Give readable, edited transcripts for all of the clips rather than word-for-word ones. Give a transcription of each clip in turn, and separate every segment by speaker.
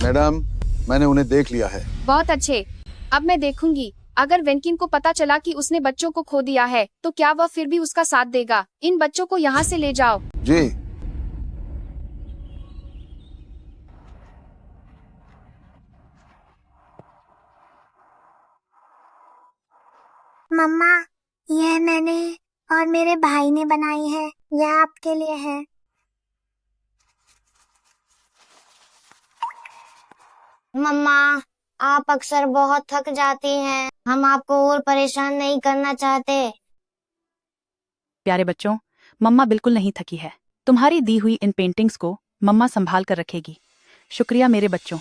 Speaker 1: Madam, मैंने उन्हें देख लिया है।
Speaker 2: बहुत अच्छे, अब मैं देखूंगी। अगर वेंकिन को पता चला कि उसने बच्चों को खो दिया है तो क्या वह फिर भी उसका साथ देगा? इन बच्चों को यहाँ से ले जाओ।
Speaker 1: जी।
Speaker 3: मम्मा, यह मैंने और मेरे भाई ने बनाई है। यह आपके लिए है। मम्मा, आप अक्सर बहुत थक जाती हैं। हम आपको और परेशान नहीं करना चाहते।
Speaker 4: प्यारे बच्चों, मम्मा बिल्कुल नहीं थकी है। तुम्हारी दी हुई इन पेंटिंग्स को मम्मा संभाल कर रखेगी। शुक्रिया मेरे बच्चों।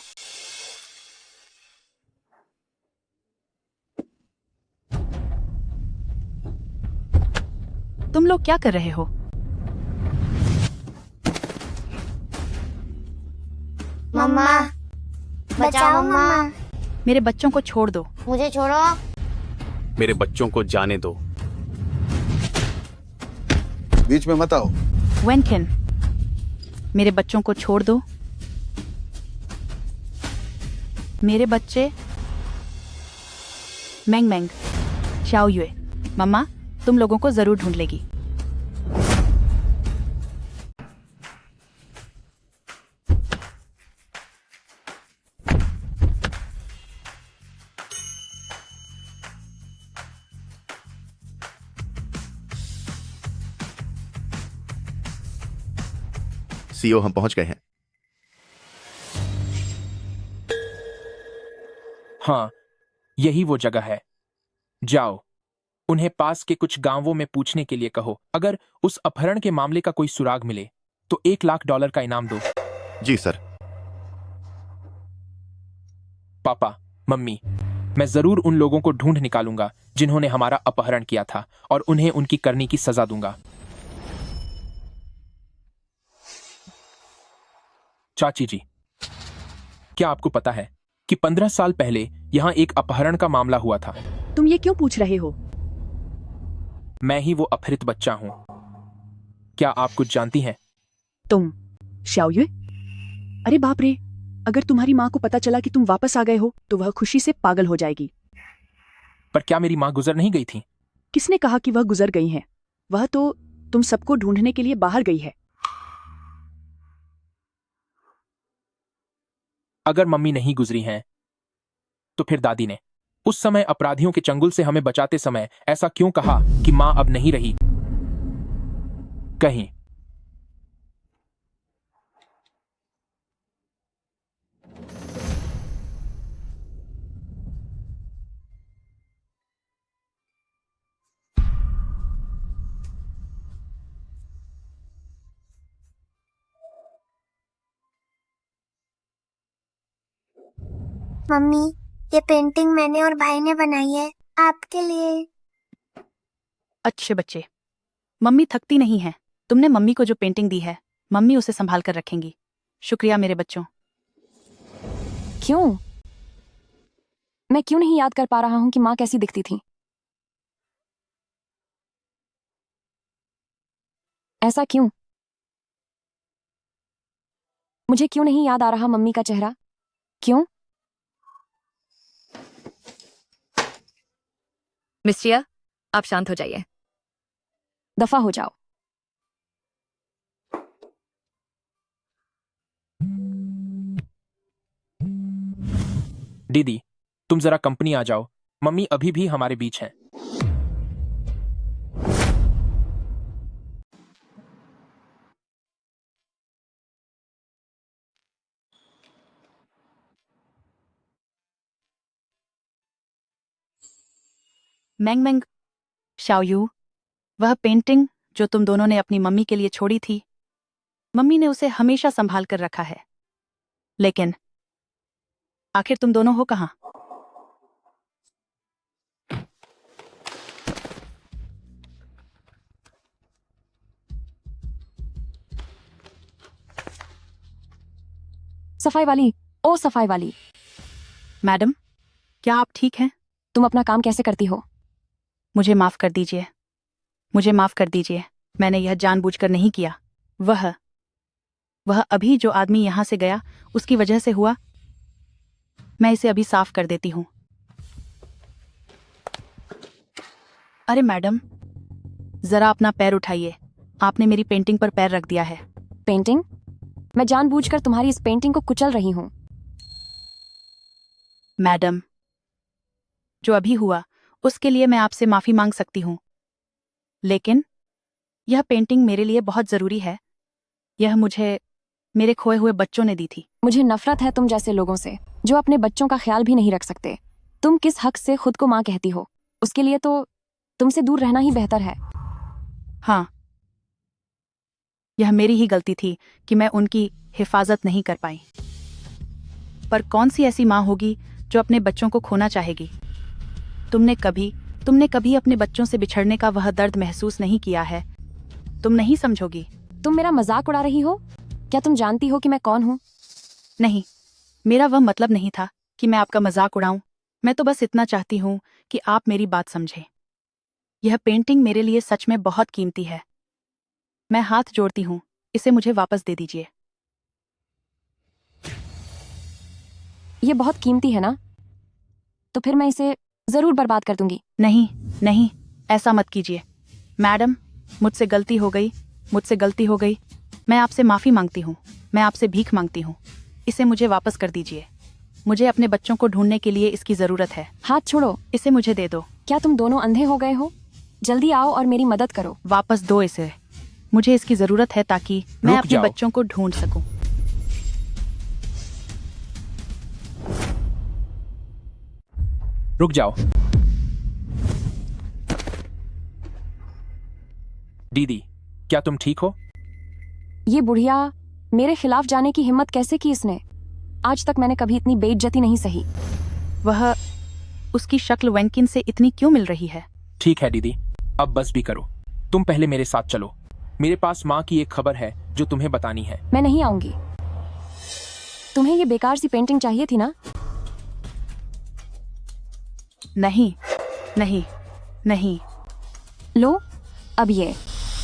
Speaker 4: तुम लोग क्या कर रहे हो?
Speaker 3: मम्मा, बचाओ मम्मा।
Speaker 4: मेरे बच्चों को छोड़ दो।
Speaker 3: मुझे छोड़ो।
Speaker 5: मेरे बच्चों को जाने दो।
Speaker 1: बीच में मत आओ।
Speaker 4: वेनकिन, मेरे बच्चों को छोड़ दो। मेरे बच्चे मैंग मैंग, शाओ युए, मम्मा तुम लोगों को जरूर ढूंढ लेगी।
Speaker 6: सीओ, हम पहुंच गए हैं।
Speaker 7: हाँ, यही वो जगह है। जाओ, उन्हें पास के कुछ गांवों में पूछने के लिए कहो। अगर उस अपहरण के मामले का कोई सुराग मिले तो $1,00,000 का इनाम दो।
Speaker 6: जी सर।
Speaker 7: पापा, मम्मी, मैं जरूर उन लोगों को ढूंढ निकालूंगा जिन्होंने हमारा अपहरण किया था और उन्हें उनकी करनी की सजा दूंगा। चाची जी, क्या आपको पता है कि 15 साल पहले यहां एक अपहरण का मामला हुआ था?
Speaker 4: तुम ये क्यों पूछ रहे हो?
Speaker 7: मैं ही वो अपहृत बच्चा हूं। क्या आप कुछ जानती हैं?
Speaker 4: तुम शाओयुए? अरे बाप रे, अगर तुम्हारी माँ को पता चला कि तुम वापस आ गए हो तो वह खुशी से पागल हो जाएगी।
Speaker 7: पर क्या मेरी माँ गुजर नहीं गई थी?
Speaker 4: किसने कहा कि वह गुजर गई हैं? वह तो तुम सबको ढूंढने के लिए बाहर गई है।
Speaker 7: अगर मम्मी नहीं गुजरी हैं तो फिर दादी ने उस समय अपराधियों के चंगुल से हमें बचाते समय ऐसा क्यों कहा कि मां अब नहीं रही कहीं?
Speaker 3: मम्मी, ये पेंटिंग मैंने और भाई ने बनाई है आपके लिए।
Speaker 4: अच्छे बच्चे, मम्मी थकती नहीं है। तुमने मम्मी को जो पेंटिंग दी है, मम्मी उसे संभाल कर रखेंगी। शुक्रिया मेरे बच्चों।
Speaker 8: क्यों? मैं क्यों नहीं याद कर पा रहा हूं कि माँ कैसी दिखती थी? ऐसा क्यों? मुझे क्यों नहीं याद आ रहा मम्मी का चेहरा? क्यों?
Speaker 9: मिस्ट्रिया, आप शांत हो जाइए।
Speaker 8: दफा हो जाओ।
Speaker 7: दीदी, तुम जरा कंपनी आ जाओ। मम्मी अभी भी हमारे बीच हैं।
Speaker 4: मैंग मैंग, शाओयू, वह पेंटिंग जो तुम दोनों ने अपनी मम्मी के लिए छोड़ी थी, मम्मी ने उसे हमेशा संभाल कर रखा है। लेकिन आखिर तुम दोनों हो कहाँ?
Speaker 8: सफाई वाली, ओ सफाई वाली,
Speaker 4: मैडम, क्या आप ठीक हैं?
Speaker 8: तुम अपना काम कैसे करती हो?
Speaker 4: मुझे माफ कर दीजिए, मुझे माफ कर दीजिए। मैंने यह जानबूझकर नहीं किया। वह अभी जो आदमी यहाँ से गया उसकी वजह से हुआ। मैं इसे अभी साफ कर देती हूँ। अरे मैडम, जरा अपना पैर उठाइए। आपने मेरी पेंटिंग पर पैर रख दिया है।
Speaker 8: पेंटिंग? मैं जानबूझकर तुम्हारी इस पेंटिंग को कुचल रही हूँ।
Speaker 4: मैडम, जो अभी हुआ उसके लिए मैं आपसे माफी मांग सकती हूँ, लेकिन यह पेंटिंग मेरे लिए बहुत जरूरी है। यह मुझे मेरे खोए हुए बच्चों ने दी थी।
Speaker 8: मुझे नफरत है तुम जैसे लोगों से जो अपने बच्चों का ख्याल भी नहीं रख सकते। तुम किस हक से खुद को माँ कहती हो? उसके लिए तो तुमसे दूर रहना ही बेहतर है।
Speaker 4: हाँ, यह मेरी ही गलती थी कि मैं उनकी हिफाजत नहीं कर पाई। पर कौन सी ऐसी माँ होगी जो अपने बच्चों को खोना चाहेगी? तुमने कभी अपने बच्चों से बिछड़ने का वह दर्द महसूस नहीं किया है। तुम नहीं समझोगी।
Speaker 8: तुम मेरा मजाक उड़ा रही हो? क्या तुम जानती हो कि मैं कौन हूँ?
Speaker 4: नहीं, मेरा वह मतलब नहीं था कि मैं आपका मजाक उड़ाऊं। मैं तो बस इतना चाहती हूँ कि आप मेरी बात समझें। यह पेंटिंग मेरे लिए सच में बहुत कीमती है। मैं हाथ जोड़ती हूँ, इसे मुझे वापस दे दीजिए।
Speaker 8: ये बहुत कीमती है ना? तो फिर मैं इसे जरूर बर्बाद कर दूंगी।
Speaker 4: नहीं नहीं, ऐसा मत कीजिए। मैडम, मुझसे गलती हो गई। मैं आपसे माफ़ी मांगती हूँ। मैं आपसे भीख मांगती हूँ। इसे मुझे वापस कर दीजिए। मुझे अपने बच्चों को ढूंढने के लिए इसकी ज़रूरत है।
Speaker 8: हाथ छोड़ो।
Speaker 4: इसे मुझे दे दो।
Speaker 8: क्या तुम दोनों अंधे हो गए हो? जल्दी आओ और मेरी मदद करो।
Speaker 4: वापस दो इसे। मुझे इसकी ज़रूरत है ताकि मैं
Speaker 7: रुक
Speaker 4: अपने
Speaker 7: जाओ।
Speaker 4: बच्चों को ढूंढ सकूं।
Speaker 7: रुक जाओ। दीदी, क्या तुम ठीक हो?
Speaker 8: ये बुढ़िया मेरे खिलाफ जाने की हिम्मत कैसे की इसने? आज तक मैंने कभी इतनी बेइज्जती नहीं सही।
Speaker 4: वह उसकी शक्ल वेंकिन से इतनी क्यों मिल रही है?
Speaker 7: ठीक है दीदी, अब बस भी करो। तुम पहले मेरे साथ चलो। मेरे पास माँ की एक खबर है जो तुम्हें बतानी है।
Speaker 8: मैं नहीं आऊंगी। तुम्हें ये बेकार सी पेंटिंग चाहिए थी ना?
Speaker 4: नहीं नहीं नहीं।
Speaker 8: लो, अब ये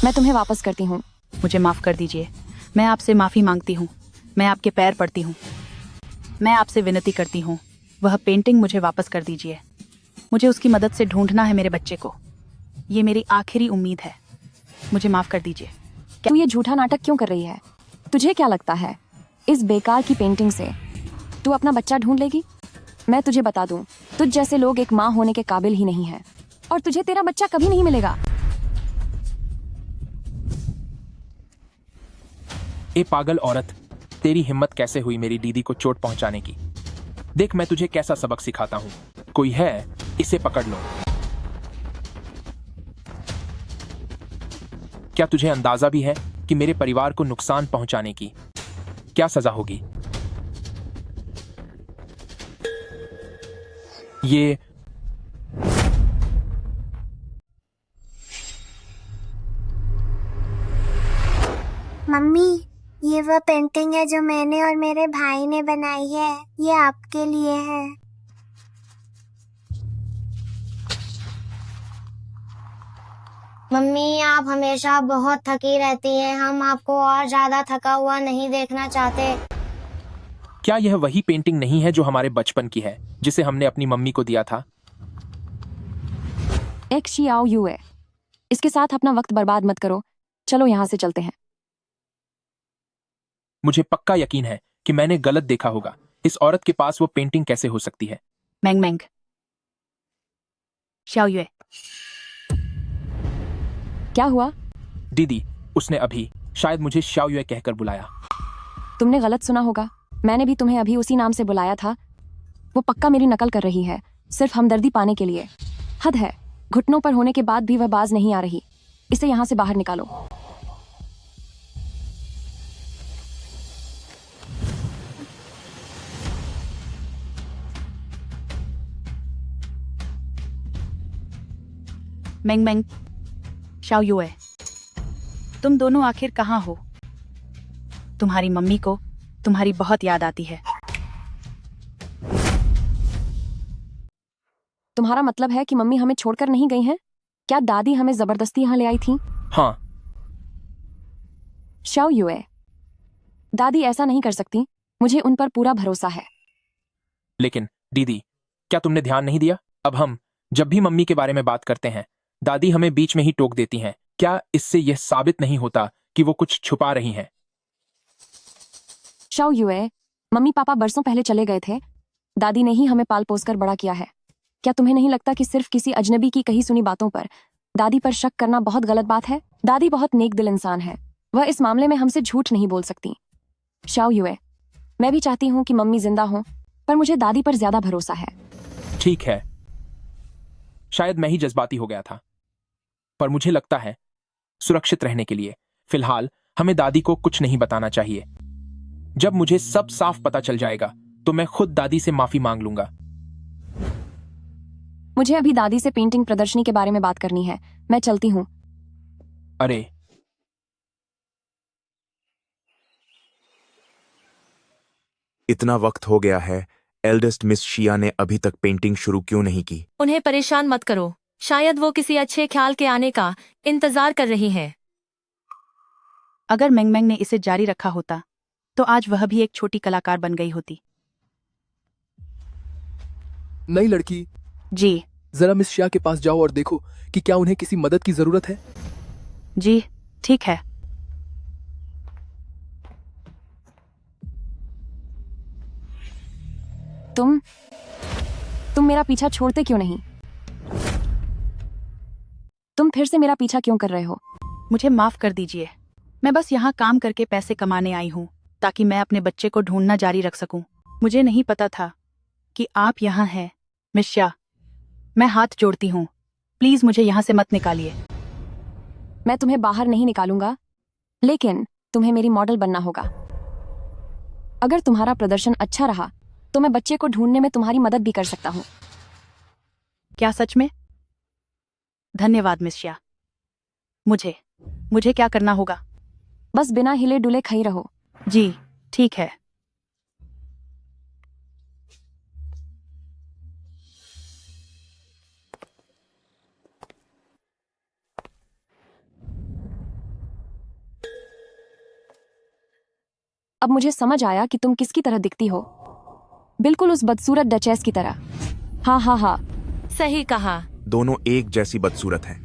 Speaker 8: मैं तुम्हें वापस करती हूँ।
Speaker 4: मुझे माफ़ कर दीजिए। मैं आपसे माफ़ी मांगती हूँ। मैं आपके पैर पड़ती हूँ। मैं आपसे विनती करती हूँ, वह पेंटिंग मुझे वापस कर दीजिए। मुझे उसकी मदद से ढूंढना है मेरे बच्चे को। ये मेरी आखिरी उम्मीद है। मुझे माफ़ कर दीजिए।
Speaker 8: तू ये झूठा नाटक क्यों कर रही है? तुझे क्या लगता है इस बेकार की पेंटिंग से तू अपना बच्चा ढूंढ लेगी? मैं तुझे बता दूं, तुझ जैसे लोग एक माँ होने के काबिल ही नहीं है और तुझे तेरा बच्चा कभी नहीं मिलेगा।
Speaker 7: ए पागल औरत, तेरी हिम्मत कैसे हुई मेरी दीदी को चोट पहुंचाने की? देख मैं तुझे कैसा सबक सिखाता हूँ। कोई है, इसे पकड़ लो। क्या तुझे अंदाजा भी है कि मेरे परिवार को नुकसान पहुंचाने की क्या सजा होगी? ये
Speaker 3: मम्मी, ये वह पेंटिंग है जो मैंने और मेरे भाई ने बनाई है। ये आपके लिए है। मम्मी, आप हमेशा बहुत थकी रहती हैं। हम आपको और ज्यादा थका हुआ नहीं देखना चाहते।
Speaker 7: क्या यह वही पेंटिंग नहीं है जो हमारे बचपन की है, जिसे हमने अपनी मम्मी को दिया था?
Speaker 8: एक शियाओ युए, इसके साथ अपना वक्त बर्बाद मत करो। चलो यहाँ से चलते हैं।
Speaker 7: मुझे पक्का यकीन है कि मैंने गलत देखा होगा। इस औरत के पास वो पेंटिंग कैसे हो सकती है?
Speaker 4: मैंग मैंग, शाओयुए।
Speaker 8: क्या हुआ?
Speaker 7: दीदी, उसने अभी शायद मुझे शाओयुए कहकर बुलाया।
Speaker 8: तुमने गलत सुना होगा। मैंने भी तुम्हें अभी उसी नाम से बुलाया था। वो पक्का मेरी नकल कर रही है, सिर्फ हमदर्दी पाने के लिए। हद है, घुटनों पर होने के बाद भी वह बाज नहीं आ रही। इसे यहाँ से बाहर निकालो।
Speaker 4: मैंग मैंग, शाओयुए, तुम दोनों आखिर कहाँ हो? तुम्हारी मम्मी को तुम्हारी बहुत याद आती है।
Speaker 8: तुम्हारा मतलब है कि मम्मी हमें छोड़कर नहीं गई हैं? क्या दादी हमें जबरदस्ती यहाँ ले आई थी?
Speaker 7: हाँ।
Speaker 8: शाओयुए, दादी ऐसा नहीं कर सकती। मुझे उन पर पूरा भरोसा है।
Speaker 7: लेकिन दीदी, क्या तुमने ध्यान नहीं दिया? अब हम जब भी मम्मी के बारे में बात करते हैं, दादी हमें बीच में ही टोक देती हैं। क्या इससे यह साबित नहीं होता कि वो कुछ छुपा रही हैं?
Speaker 8: शाओ युए, मम्मी पापा बरसों पहले चले गए थे। दादी ने ही हमें पाल पोस कर बड़ा किया है। क्या तुम्हें नहीं लगता कि सिर्फ किसी अजनबी की कही सुनी बातों पर दादी पर शक करना बहुत गलत बात है? दादी बहुत नेक दिल इंसान है, वह इस मामले में हमसे झूठ नहीं बोल सकती। शाओ युए, मैं भी चाहती हूँ कि मम्मी जिंदा हो, पर मुझे दादी पर ज्यादा भरोसा है।
Speaker 7: ठीक है, शायद मैं ही जज्बाती हो गया था, पर मुझे लगता है सुरक्षित रहने के लिए फिलहाल हमें दादी को कुछ नहीं बताना चाहिए। जब मुझे सब साफ पता चल जाएगा तो मैं खुद दादी से माफी मांग लूंगा।
Speaker 8: मुझे अभी दादी से पेंटिंग प्रदर्शनी के बारे में बात करनी है। मैं चलती हूँ।
Speaker 7: अरे,
Speaker 10: इतना वक्त हो गया है, एल्डेस्ट मिस शिया ने अभी तक पेंटिंग शुरू क्यों नहीं की?
Speaker 9: उन्हें परेशान मत करो, शायद वो किसी अच्छे ख्याल के आने का इंतजार कर रही हैं।
Speaker 4: अगर मेंग मेंग ने इसे जारी रखा होता तो आज वह भी एक छोटी कलाकार बन गई होती।
Speaker 11: नई लड़की,
Speaker 4: जी
Speaker 11: जरा मिस शिया के पास जाओ और देखो कि क्या उन्हें किसी मदद की जरूरत है।
Speaker 4: जी ठीक है।
Speaker 8: तुम मेरा पीछा छोड़ते क्यों नहीं? तुम फिर से मेरा पीछा क्यों कर रहे हो?
Speaker 4: मुझे माफ कर दीजिए, मैं बस यहाँ काम करके पैसे कमाने आई हूँ ताकि मैं अपने बच्चे को ढूंढना जारी रख सकूं। मुझे नहीं पता था कि आप यहाँ हैं। मिस शिया, मैं हाथ जोड़ती हूँ, प्लीज मुझे यहाँ से मत निकालिए।
Speaker 8: मैं तुम्हें बाहर नहीं निकालूंगा, लेकिन तुम्हें मेरी मॉडल बनना होगा। अगर तुम्हारा प्रदर्शन अच्छा रहा तो मैं बच्चे को ढूंढने में तुम्हारी मदद भी कर सकता हूँ।
Speaker 4: क्या सच में? धन्यवाद मिस शिया। मुझे क्या करना होगा?
Speaker 8: बस बिना हिले डुले खई रहो।
Speaker 4: जी ठीक है।
Speaker 8: अब मुझे समझ आया कि तुम किसकी तरह दिखती हो। बिल्कुल उस बदसूरत डचेस की तरह। हाँ हाँ हाँ,
Speaker 9: सही कहा।
Speaker 10: दोनों एक जैसी बदसूरत हैं।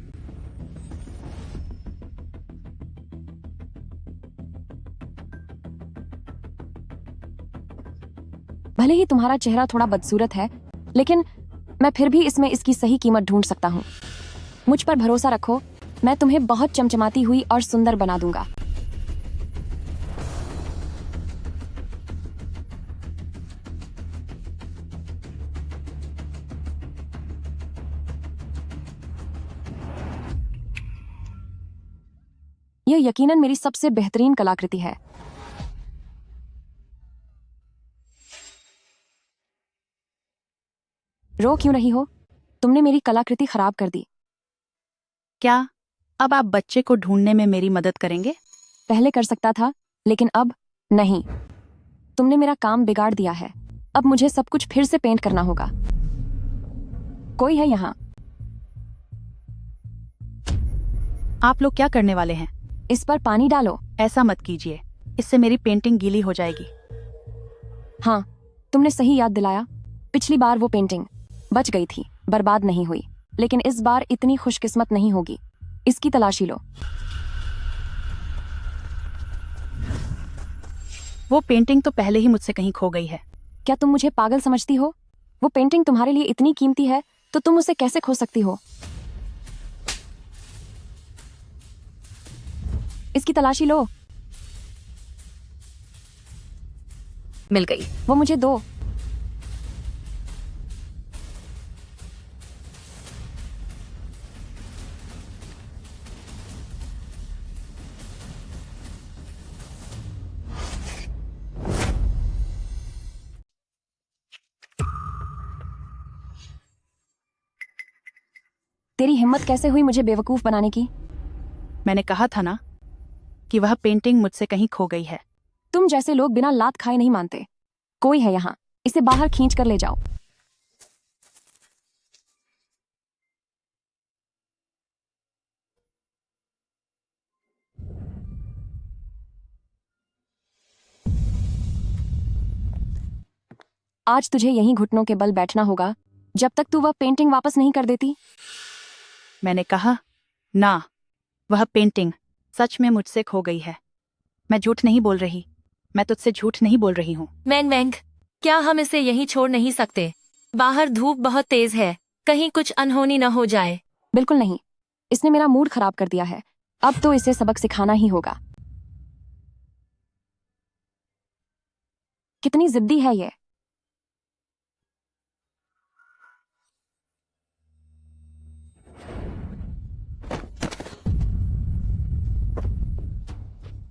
Speaker 8: भले ही तुम्हारा चेहरा थोड़ा बदसूरत है, लेकिन मैं फिर भी इसमें इसकी सही कीमत ढूंढ सकता हूँ। मुझ पर भरोसा रखो, मैं तुम्हें बहुत चमचमाती हुई और सुंदर बना दूंगा। यह यकीनन मेरी सबसे बेहतरीन कलाकृति है। रो क्यों रही हो? तुमने मेरी कलाकृति खराब कर दी।
Speaker 4: क्या अब आप बच्चे को ढूंढने में मेरी मदद करेंगे?
Speaker 8: पहले कर सकता था, लेकिन अब नहीं। तुमने मेरा काम बिगाड़ दिया है। अब मुझे सब कुछ फिर से पेंट करना होगा। कोई है यहाँ?
Speaker 4: आप लोग क्या करने वाले हैं?
Speaker 8: इस पर पानी डालो।
Speaker 4: ऐसा मत कीजिए, इससे मेरी पेंटिंग गीली हो जाएगी।
Speaker 8: हाँ, तुमने सही याद दिलाया। पिछली बार वो पेंटिंग बच गई थी, बर्बाद नहीं हुई, लेकिन इस बार इतनी खुशकिस्मत नहीं होगी। इसकी तलाशी लो।
Speaker 4: वो पेंटिंग तो पहले ही मुझसे कहीं खो गई है।
Speaker 8: क्या तुम मुझे पागल समझती हो? वो पेंटिंग तुम्हारे लिए इतनी कीमती है तो तुम उसे कैसे खो सकती हो? इसकी तलाशी लो।
Speaker 9: मिल गई।
Speaker 8: वो मुझे दो। तेरी हिम्मत कैसे हुई मुझे बेवकूफ बनाने की?
Speaker 4: मैंने कहा था ना कि वह पेंटिंग मुझसे कहीं खो गई है।
Speaker 8: तुम जैसे लोग बिना लात खाए नहीं मानते। कोई है यहाँ, इसे बाहर खींच कर ले जाओ। आज तुझे यहीं घुटनों के बल बैठना होगा जब तक तू वह पेंटिंग वापस नहीं कर देती।
Speaker 4: मैंने कहा ना, वह पेंटिंग सच में मुझसे खो गई है। मैं झूठ नहीं बोल रही, मैं तुझसे झूठ नहीं बोल रही हूँ।
Speaker 9: मैंग मैंग, क्या हम इसे यहीं छोड़ नहीं सकते? बाहर धूप बहुत तेज है, कहीं कुछ अनहोनी न हो जाए।
Speaker 8: बिल्कुल नहीं, इसने मेरा मूड खराब कर दिया है। अब तो इसे सबक सिखाना ही होगा। कितनी जिद्दी है ये।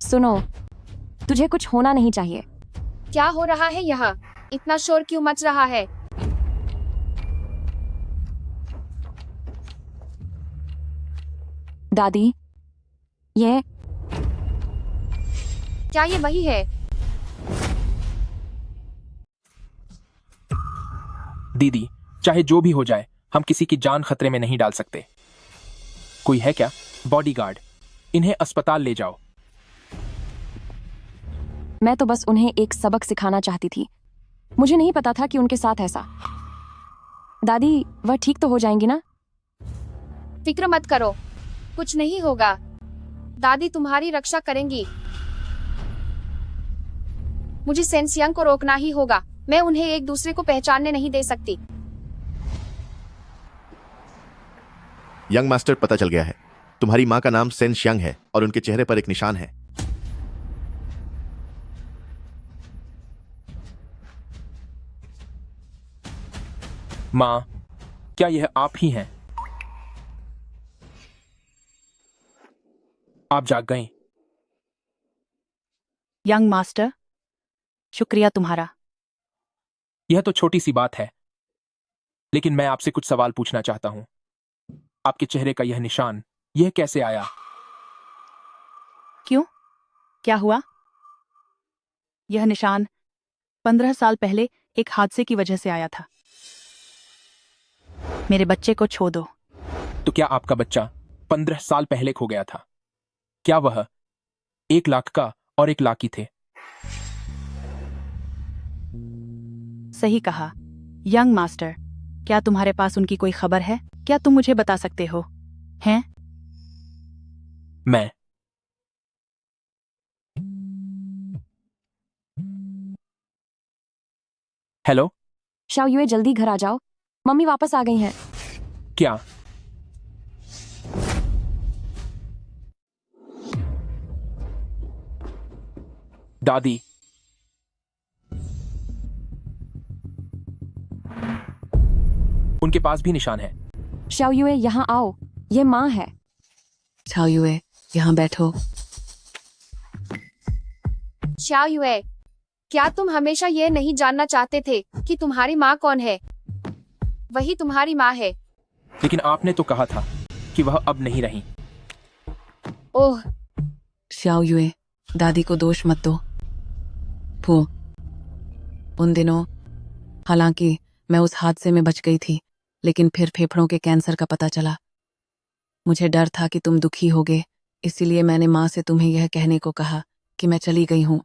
Speaker 8: सुनो, तुझे कुछ होना नहीं चाहिए।
Speaker 2: क्या हो रहा है यहाँ? इतना शोर क्यों मच रहा है?
Speaker 8: दादी, ये
Speaker 2: क्या ये वही है?
Speaker 7: दीदी, चाहे जो भी हो जाए, हम किसी की जान खतरे में नहीं डाल सकते। कोई है क्या? बॉडीगार्ड, इन्हें अस्पताल ले जाओ।
Speaker 8: मैं तो बस उन्हें एक सबक सिखाना चाहती थी। मुझे नहीं पता था कि उनके साथ ऐसा। दादी, वह ठीक तो हो जाएंगी ना?
Speaker 2: फिक्र मत करो, कुछ नहीं होगा। दादी तुम्हारी रक्षा करेंगी। मुझे सेंसियांग को रोकना ही होगा। मैं उन्हें एक दूसरे को पहचानने नहीं दे सकती।
Speaker 6: यंग मास्टर, पता चल गया है। तुम्हारी माँ का नाम सेन श्यांग है और उनके चेहरे पर एक निशान है।
Speaker 7: माँ, क्या यह आप ही हैं? आप जाग गईं।
Speaker 4: यंग मास्टर, शुक्रिया तुम्हारा।
Speaker 7: यह तो छोटी सी बात है, लेकिन मैं आपसे कुछ सवाल पूछना चाहता हूं। आपके चेहरे का यह निशान, यह कैसे आया?
Speaker 4: क्यों? क्या हुआ? यह निशान 15 साल पहले एक हादसे की वजह से आया था। मेरे बच्चे को छो दो।
Speaker 7: तो क्या आपका बच्चा 15 साल पहले खो गया था? क्या वह 1 लाख का और 1 लाख की थे?
Speaker 4: सही कहा। यंग मास्टर, क्या तुम्हारे पास उनकी कोई खबर है? क्या तुम मुझे बता सकते हो? हैं?
Speaker 7: मैं हेलो,
Speaker 8: शाओयुए, जल्दी घर आ जाओ। मम्मी वापस आ गई हैं।
Speaker 7: क्या? दादी, उनके पास भी निशान है।
Speaker 8: शाओयुए, यहाँ आओ, ये माँ है।
Speaker 4: शाओयुए, यहाँ बैठो।
Speaker 2: शाओयुए, क्या तुम हमेशा ये नहीं जानना चाहते थे कि तुम्हारी माँ कौन है? वही तुम्हारी माँ है।
Speaker 7: लेकिन आपने तो कहा था कि वह अब नहीं रही।
Speaker 2: ओह,
Speaker 4: शाओयुए, दादी को दोष मत दो। उन दिनों, हालांकि मैं उस हादसे में बच गई थी, लेकिन फिर फेफड़ों के कैंसर का पता चला। मुझे डर था कि तुम दुखी होगे, इसीलिए मैंने माँ से तुम्हें यह कहने को कहा कि मैं चली गई हूँ।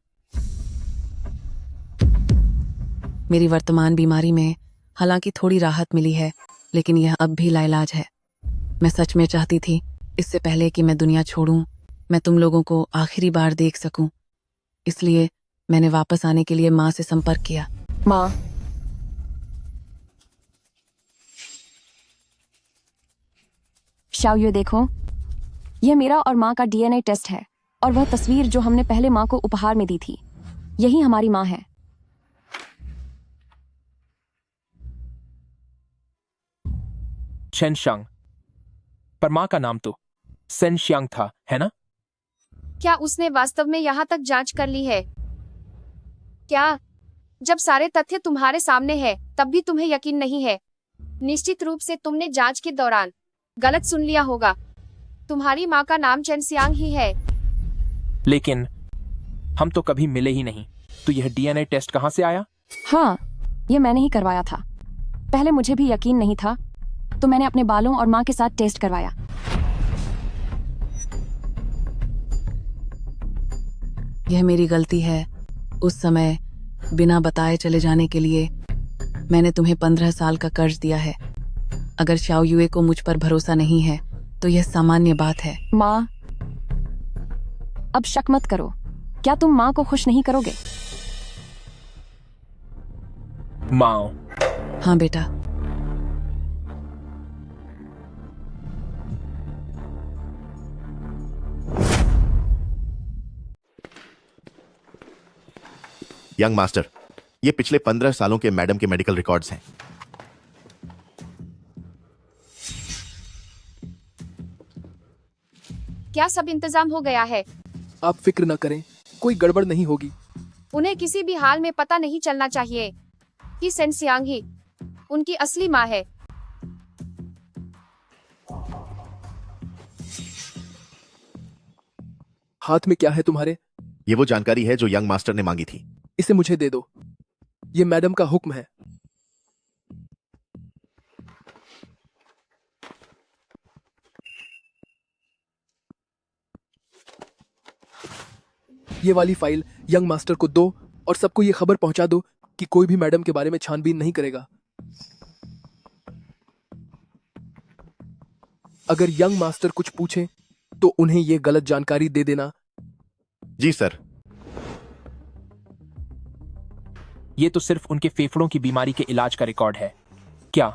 Speaker 4: मेरी वर्तमान बीमारी में हालांकि थोड़ी राहत मिली है, लेकिन यह अब भी लाइलाज है। मैं सच में चाहती थी, इससे पहले कि मैं दुनिया छोड़ूं, मैं तुम लोगों को आखिरी बार देख सकूं। इसलिए मैंने वापस आने के लिए माँ से संपर्क किया।
Speaker 8: माँ, शाओयुए देखो, यह मेरा और माँ का डीएनए टेस्ट है, और वह तस्वीर जो हमने पहले माँ को उपहार में दी थी, यही हमारी माँ है।
Speaker 7: चेन शांग, पर माँ का नाम तो सेन श्यांग था, है ना?
Speaker 2: क्या उसने वास्तव में यहाँ तक जांच कर ली है? क्या? जब सारे तथ्य तुम्हारे सामने है, तब भी तुम्हें यकीन नहीं है? निश्चित रूप से तुमने जांच के दौरान गलत सुन लिया होगा। तुम्हारी माँ का नाम चेन श्यांग ही है।
Speaker 7: लेकिन हम तो कभी मिले ही नहीं, तो यह डीएनए टेस्ट कहाँ से आया?
Speaker 8: हाँ, ये मैंने ही करवाया था। पहले मुझे भी यकीन नहीं था, तो मैंने अपने बालों और माँ के साथ टेस्ट करवाया।
Speaker 4: यह मेरी गलती है। उस समय बिना बताए चले जाने के लिए मैंने तुम्हें 15 साल का कर्ज दिया है। अगर शाओ युए को मुझ पर भरोसा नहीं है तो यह सामान्य बात है।
Speaker 8: माँ, अब शक मत करो। क्या तुम माँ को खुश नहीं करोगे?
Speaker 7: माओ,
Speaker 4: हाँ बेटा।
Speaker 6: यंग मास्टर, ये पिछले 15 सालों के मैडम के मेडिकल रिकॉर्ड्स हैं।
Speaker 2: क्या सब इंतजाम हो गया है?
Speaker 11: आप फिक्र न करें, कोई गड़बड़ नहीं होगी।
Speaker 2: उन्हें किसी भी हाल में पता नहीं चलना चाहिए कि सेन सियांग ही उनकी असली माँ है।
Speaker 11: हाथ में क्या है तुम्हारे?
Speaker 6: ये वो जानकारी है जो यंग मास्टर ने मांगी थी।
Speaker 11: इसे मुझे दे दो। ये मैडम का हुक्म है। ये वाली फाइल यंग मास्टर को दो और सबको ये खबर पहुंचा दो कि कोई भी मैडम के बारे में छानबीन नहीं करेगा। अगर यंग मास्टर कुछ पूछें तो उन्हें ये गलत जानकारी दे देना।
Speaker 6: जी सर।
Speaker 7: ये तो सिर्फ उनके फेफड़ों की बीमारी के इलाज का रिकॉर्ड है। क्या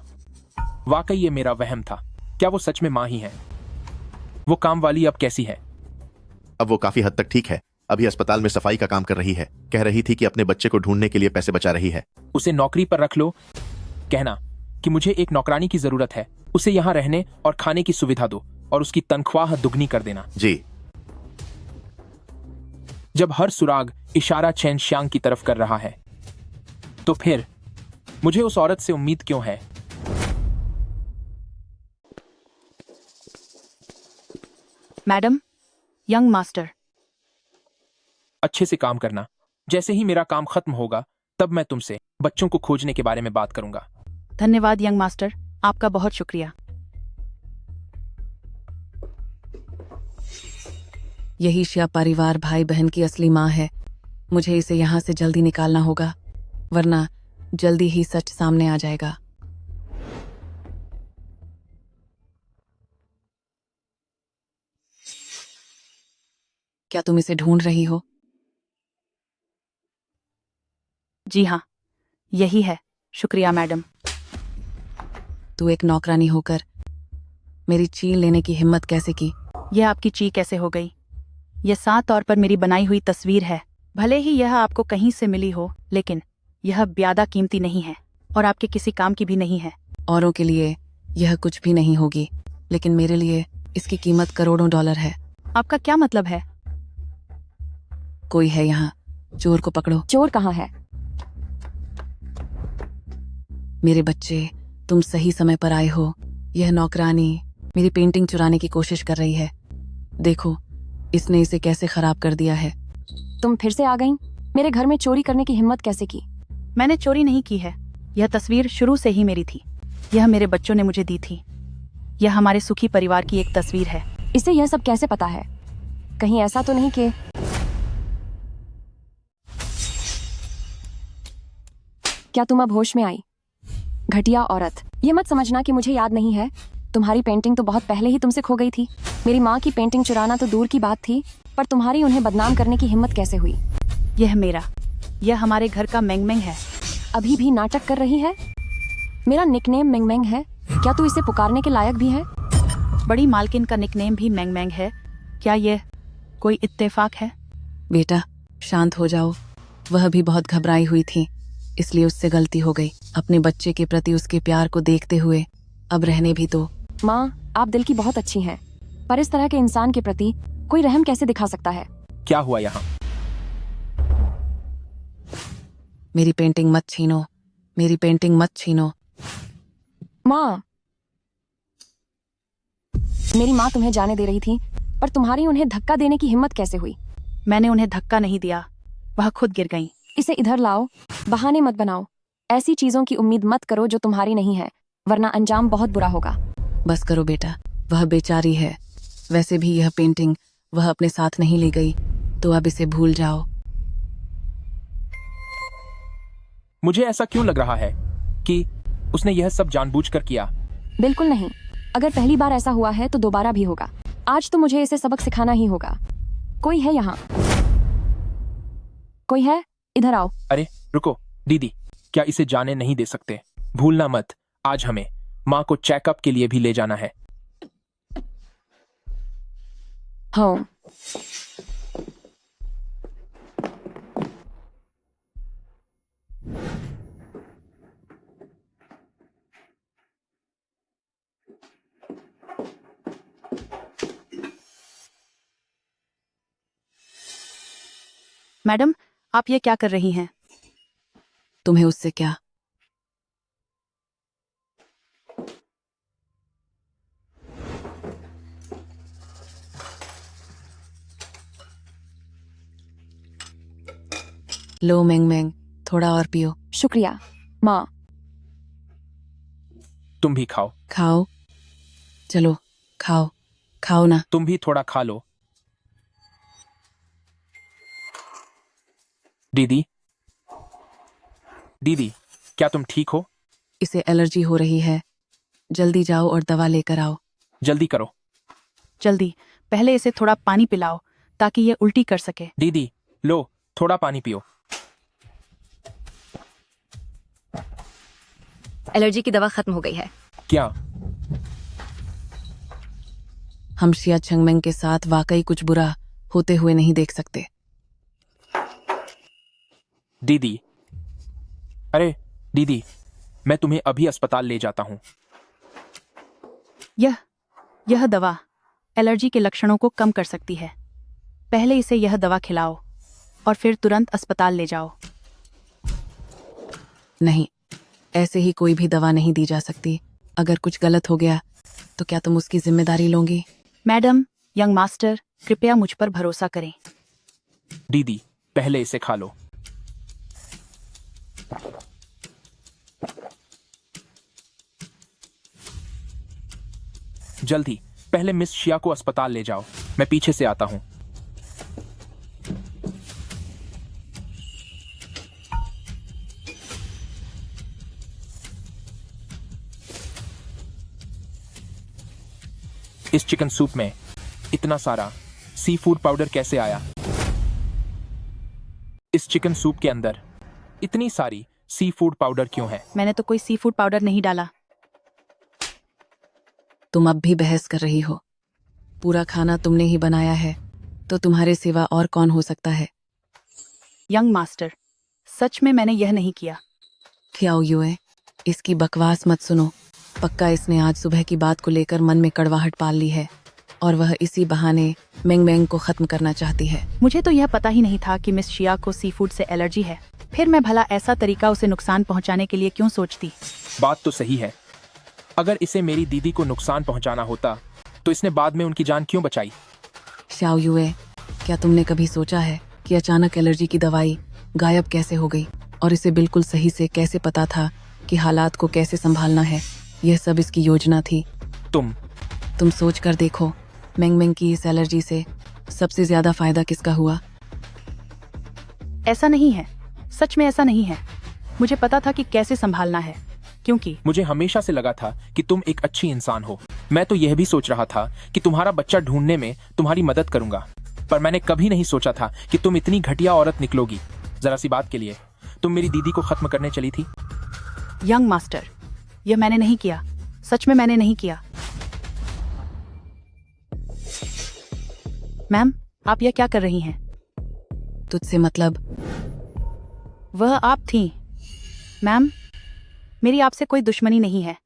Speaker 7: वाकई ये मेरा वहम था? क्या वो सच में माँ ही है? वो काम वाली अब कैसी है?
Speaker 6: अब वो काफी हद तक ठीक है। अभी अस्पताल में सफाई का काम कर रही है। कह रही थी कि अपने बच्चे को ढूंढने के लिए पैसे बचा रही है।
Speaker 7: उसे नौकरी पर रख लो। कहना कि मुझे एक नौकरानी की जरूरत है। उसे यहाँ रहने और खाने की सुविधा दो और उसकी तनख्वाह दुगनी कर देना।
Speaker 6: जी।
Speaker 7: जब हर सुराग इशारा चैन श्यांग की तरफ कर रहा है तो फिर मुझे उस औरत से उम्मीद क्यों है?
Speaker 4: Madam, young master.
Speaker 7: अच्छे से काम करना। जैसे ही मेरा काम खत्म होगा तब मैं तुमसे बच्चों को खोजने के बारे में बात करूंगा।
Speaker 4: धन्यवाद यंग मास्टर, आपका बहुत शुक्रिया। यही शिया परिवार भाई बहन की असली माँ है। मुझे इसे यहाँ से जल्दी निकालना होगा, वरना जल्दी ही सच सामने आ जाएगा। क्या तुम इसे ढूंढ रही हो? जी हाँ, यही है। शुक्रिया मैडम। तू एक नौकरानी होकर मेरी ची लेने की हिम्मत कैसे की? यह आपकी ची कैसे हो गई? यह साफ तौर पर मेरी बनाई हुई तस्वीर है। भले ही यह आपको कहीं से मिली हो, लेकिन यह ज्यादा कीमती नहीं है और आपके किसी काम की भी नहीं है। औरों के लिए यह कुछ भी नहीं होगी, लेकिन मेरे लिए इसकी कीमत करोड़ों डॉलर है। आपका क्या मतलब है? कोई है यहाँ, चोर को पकड़ो।
Speaker 8: चोर कहाँ है?
Speaker 4: मेरे बच्चे, तुम सही समय पर आए हो। यह नौकरानी मेरी पेंटिंग चुराने की कोशिश कर रही है। देखो, इसने इसे कैसे खराब कर दिया है।
Speaker 8: तुम फिर से आ गईं? मेरे घर में चोरी करने की हिम्मत कैसे की?
Speaker 4: मैंने चोरी नहीं की है। यह तस्वीर शुरू से ही मेरी थी। यह मेरे बच्चों ने मुझे दी थी। यह हमारे सुखी परिवार की एक तस्वीर है।
Speaker 8: इसे यह सब कैसे पता है? कहीं ऐसा तो नहीं कि क्या तुम अब होश में आई? घटिया औरत, ये मत समझना कि मुझे याद नहीं है। तुम्हारी पेंटिंग तो बहुत पहले ही तुमसे खो गई थी। मेरी माँ की पेंटिंग चुराना तो दूर की बात थी, पर तुम्हारी उन्हें बदनाम करने की हिम्मत कैसे हुई?
Speaker 4: यह हमारे घर का मैंगमैंग है।
Speaker 8: अभी भी नाटक कर रही है? मेरा निकनेम मैंगमैंग है। क्या तू इसे पुकारने के लायक भी है?
Speaker 4: बड़ी मालकिन का निकनेम भी मैंगमैंग है। क्या यह कोई इत्तेफाक है? बेटा, शांत हो जाओ। वह भी बहुत घबराई हुई थी, इसलिए उससे गलती हो गई। अपने बच्चे के प्रति उसके प्यार को देखते हुए अब रहने भी दो।
Speaker 8: माँ, आप दिल की बहुत अच्छी हैं, पर इस तरह के इंसान के प्रति कोई रहम कैसे दिखा सकता है?
Speaker 7: क्या हुआ यहाँ?
Speaker 4: मेरी पेंटिंग मत छीनो। मेरी पेंटिंग मत छीनो।
Speaker 8: माँ, मेरी माँ तुम्हें जाने दे रही थी, पर तुम्हारी उन्हें धक्का देने की हिम्मत कैसे हुई?
Speaker 4: मैंने उन्हें धक्का नहीं दिया, वह खुद गिर गईं।
Speaker 8: इसे इधर लाओ। बहाने मत बनाओ। ऐसी चीजों की उम्मीद मत करो जो तुम्हारी नहीं है, वरना अंजाम बहुत बुरा होगा।
Speaker 4: बस करो बेटा, वह बेचारी है। वैसे भी यह पेंटिंग वह अपने साथ नहीं ले गई, तो अब इसे भूल जाओ।
Speaker 7: मुझे ऐसा क्यों लग रहा है कि उसने यह सब जानबूझकर किया?
Speaker 8: बिल्कुल नहीं। अगर पहली बार ऐसा हुआ है तो दोबारा भी होगा। आज तो मुझे इसे सबक सिखाना ही होगा। कोई है यहाँ? कोई है? इधर आओ।
Speaker 7: अरे रुको दीदी, क्या इसे जाने नहीं दे सकते? भूलना मत, आज हमें माँ को चेकअप के लिए भी ले जाना है।
Speaker 8: हाँ।
Speaker 4: मैडम, आप ये क्या कर रही हैं?
Speaker 8: तुम्हें उससे क्या? लो मेंग मेंग, थोड़ा और पियो। शुक्रिया माँ।
Speaker 7: तुम भी खाओ।
Speaker 8: खाओ, चलो खाओ, खाओ ना।
Speaker 7: तुम भी थोड़ा खा लो। दीदी, दीदी, क्या तुम ठीक हो?
Speaker 8: इसे एलर्जी हो रही है। जल्दी जाओ और दवा लेकर आओ।
Speaker 7: जल्दी करो।
Speaker 4: जल्दी, पहले इसे थोड़ा पानी पिलाओ ताकि ये उल्टी कर सके।
Speaker 7: दीदी, लो थोड़ा पानी पियो।
Speaker 8: एलर्जी की दवा खत्म हो गई है।
Speaker 7: क्या?
Speaker 8: हम शिया चंगमेंग के साथ वाकई कुछ बुरा होते हुए नहीं देख सकते।
Speaker 7: दीदी, अरे दीदी, मैं तुम्हें अभी अस्पताल ले जाता हूँ।
Speaker 4: यह दवा एलर्जी के लक्षणों को कम कर सकती है। पहले इसे यह दवा खिलाओ और फिर तुरंत अस्पताल ले जाओ।
Speaker 8: नहीं, ऐसे ही कोई भी दवा नहीं दी जा सकती। अगर कुछ गलत हो गया तो क्या तुम उसकी जिम्मेदारी लोगी?
Speaker 4: मैडम, यंग मास्टर, कृपया मुझ पर भरोसा करें।
Speaker 7: दीदी, पहले इसे खा लो। जल्दी, पहले मिस शिया को अस्पताल ले जाओ। मैं पीछे से आता हूं। इस चिकन सूप में इतना सारा सी फूड पाउडर कैसे आया? इस चिकन सूप के अंदर इतनी सारी सी फूड पाउडर क्यों है?
Speaker 4: मैंने तो कोई सी फूड पाउडर नहीं डाला।
Speaker 8: तुम अब भी बहस कर रही हो। पूरा खाना तुमने ही बनाया है, तो तुम्हारे सिवा और कौन हो सकता है?
Speaker 4: यंग मास्टर, सच में मैंने यह नहीं किया।
Speaker 8: ख्याओ युए, इसकी बकवास मत सुनो। पक्का इसने आज सुबह की बात को लेकर मन में कड़वाहट पाल ली है और वह इसी बहाने मेंग मेंग को खत्म करना चाहती है।
Speaker 4: मुझे तो यह पता ही नहीं था कि मिस शिया को सी फूड से एलर्जी है। फिर मैं भला ऐसा तरीका उसे नुकसान पहुंचाने के लिए क्यों सोचती?
Speaker 7: बात तो सही है। अगर इसे मेरी दीदी को नुकसान पहुंचाना होता तो इसने बाद में उनकी जान क्यों बचाई?
Speaker 8: शाओ युए, क्या तुमने कभी सोचा है कि अचानक एलर्जी की दवाई गायब कैसे हो गई और इसे बिल्कुल सही से कैसे पता था कि हालात को कैसे संभालना है? यह सब इसकी योजना थी। तुम सोच कर देखो, मेंग मेंग की इस एलर्जी से सबसे ज्यादा फायदा किसका हुआ?
Speaker 4: ऐसा नहीं है, सच में ऐसा नहीं है। मुझे पता था कि कैसे संभालना है, क्योंकि
Speaker 7: मुझे हमेशा से लगा था कि तुम एक अच्छी इंसान हो। मैं तो यह भी सोच रहा था कि तुम्हारा बच्चा ढूंढने में तुम्हारी मदद करूंगा, पर मैंने कभी नहीं सोचा था कि तुम इतनी घटिया औरत निकलोगी। जरा सी बात के लिए तुम मेरी दीदी को खत्म करने चली थी।
Speaker 4: यंग मास्टर, यह मैंने नहीं किया। सच में मैंने नहीं किया। मैम, आप यह क्या कर रही हैं?
Speaker 8: तुझसे मतलब?
Speaker 4: वह आप थीं। मैम, मेरी आपसे कोई दुश्मनी नहीं है,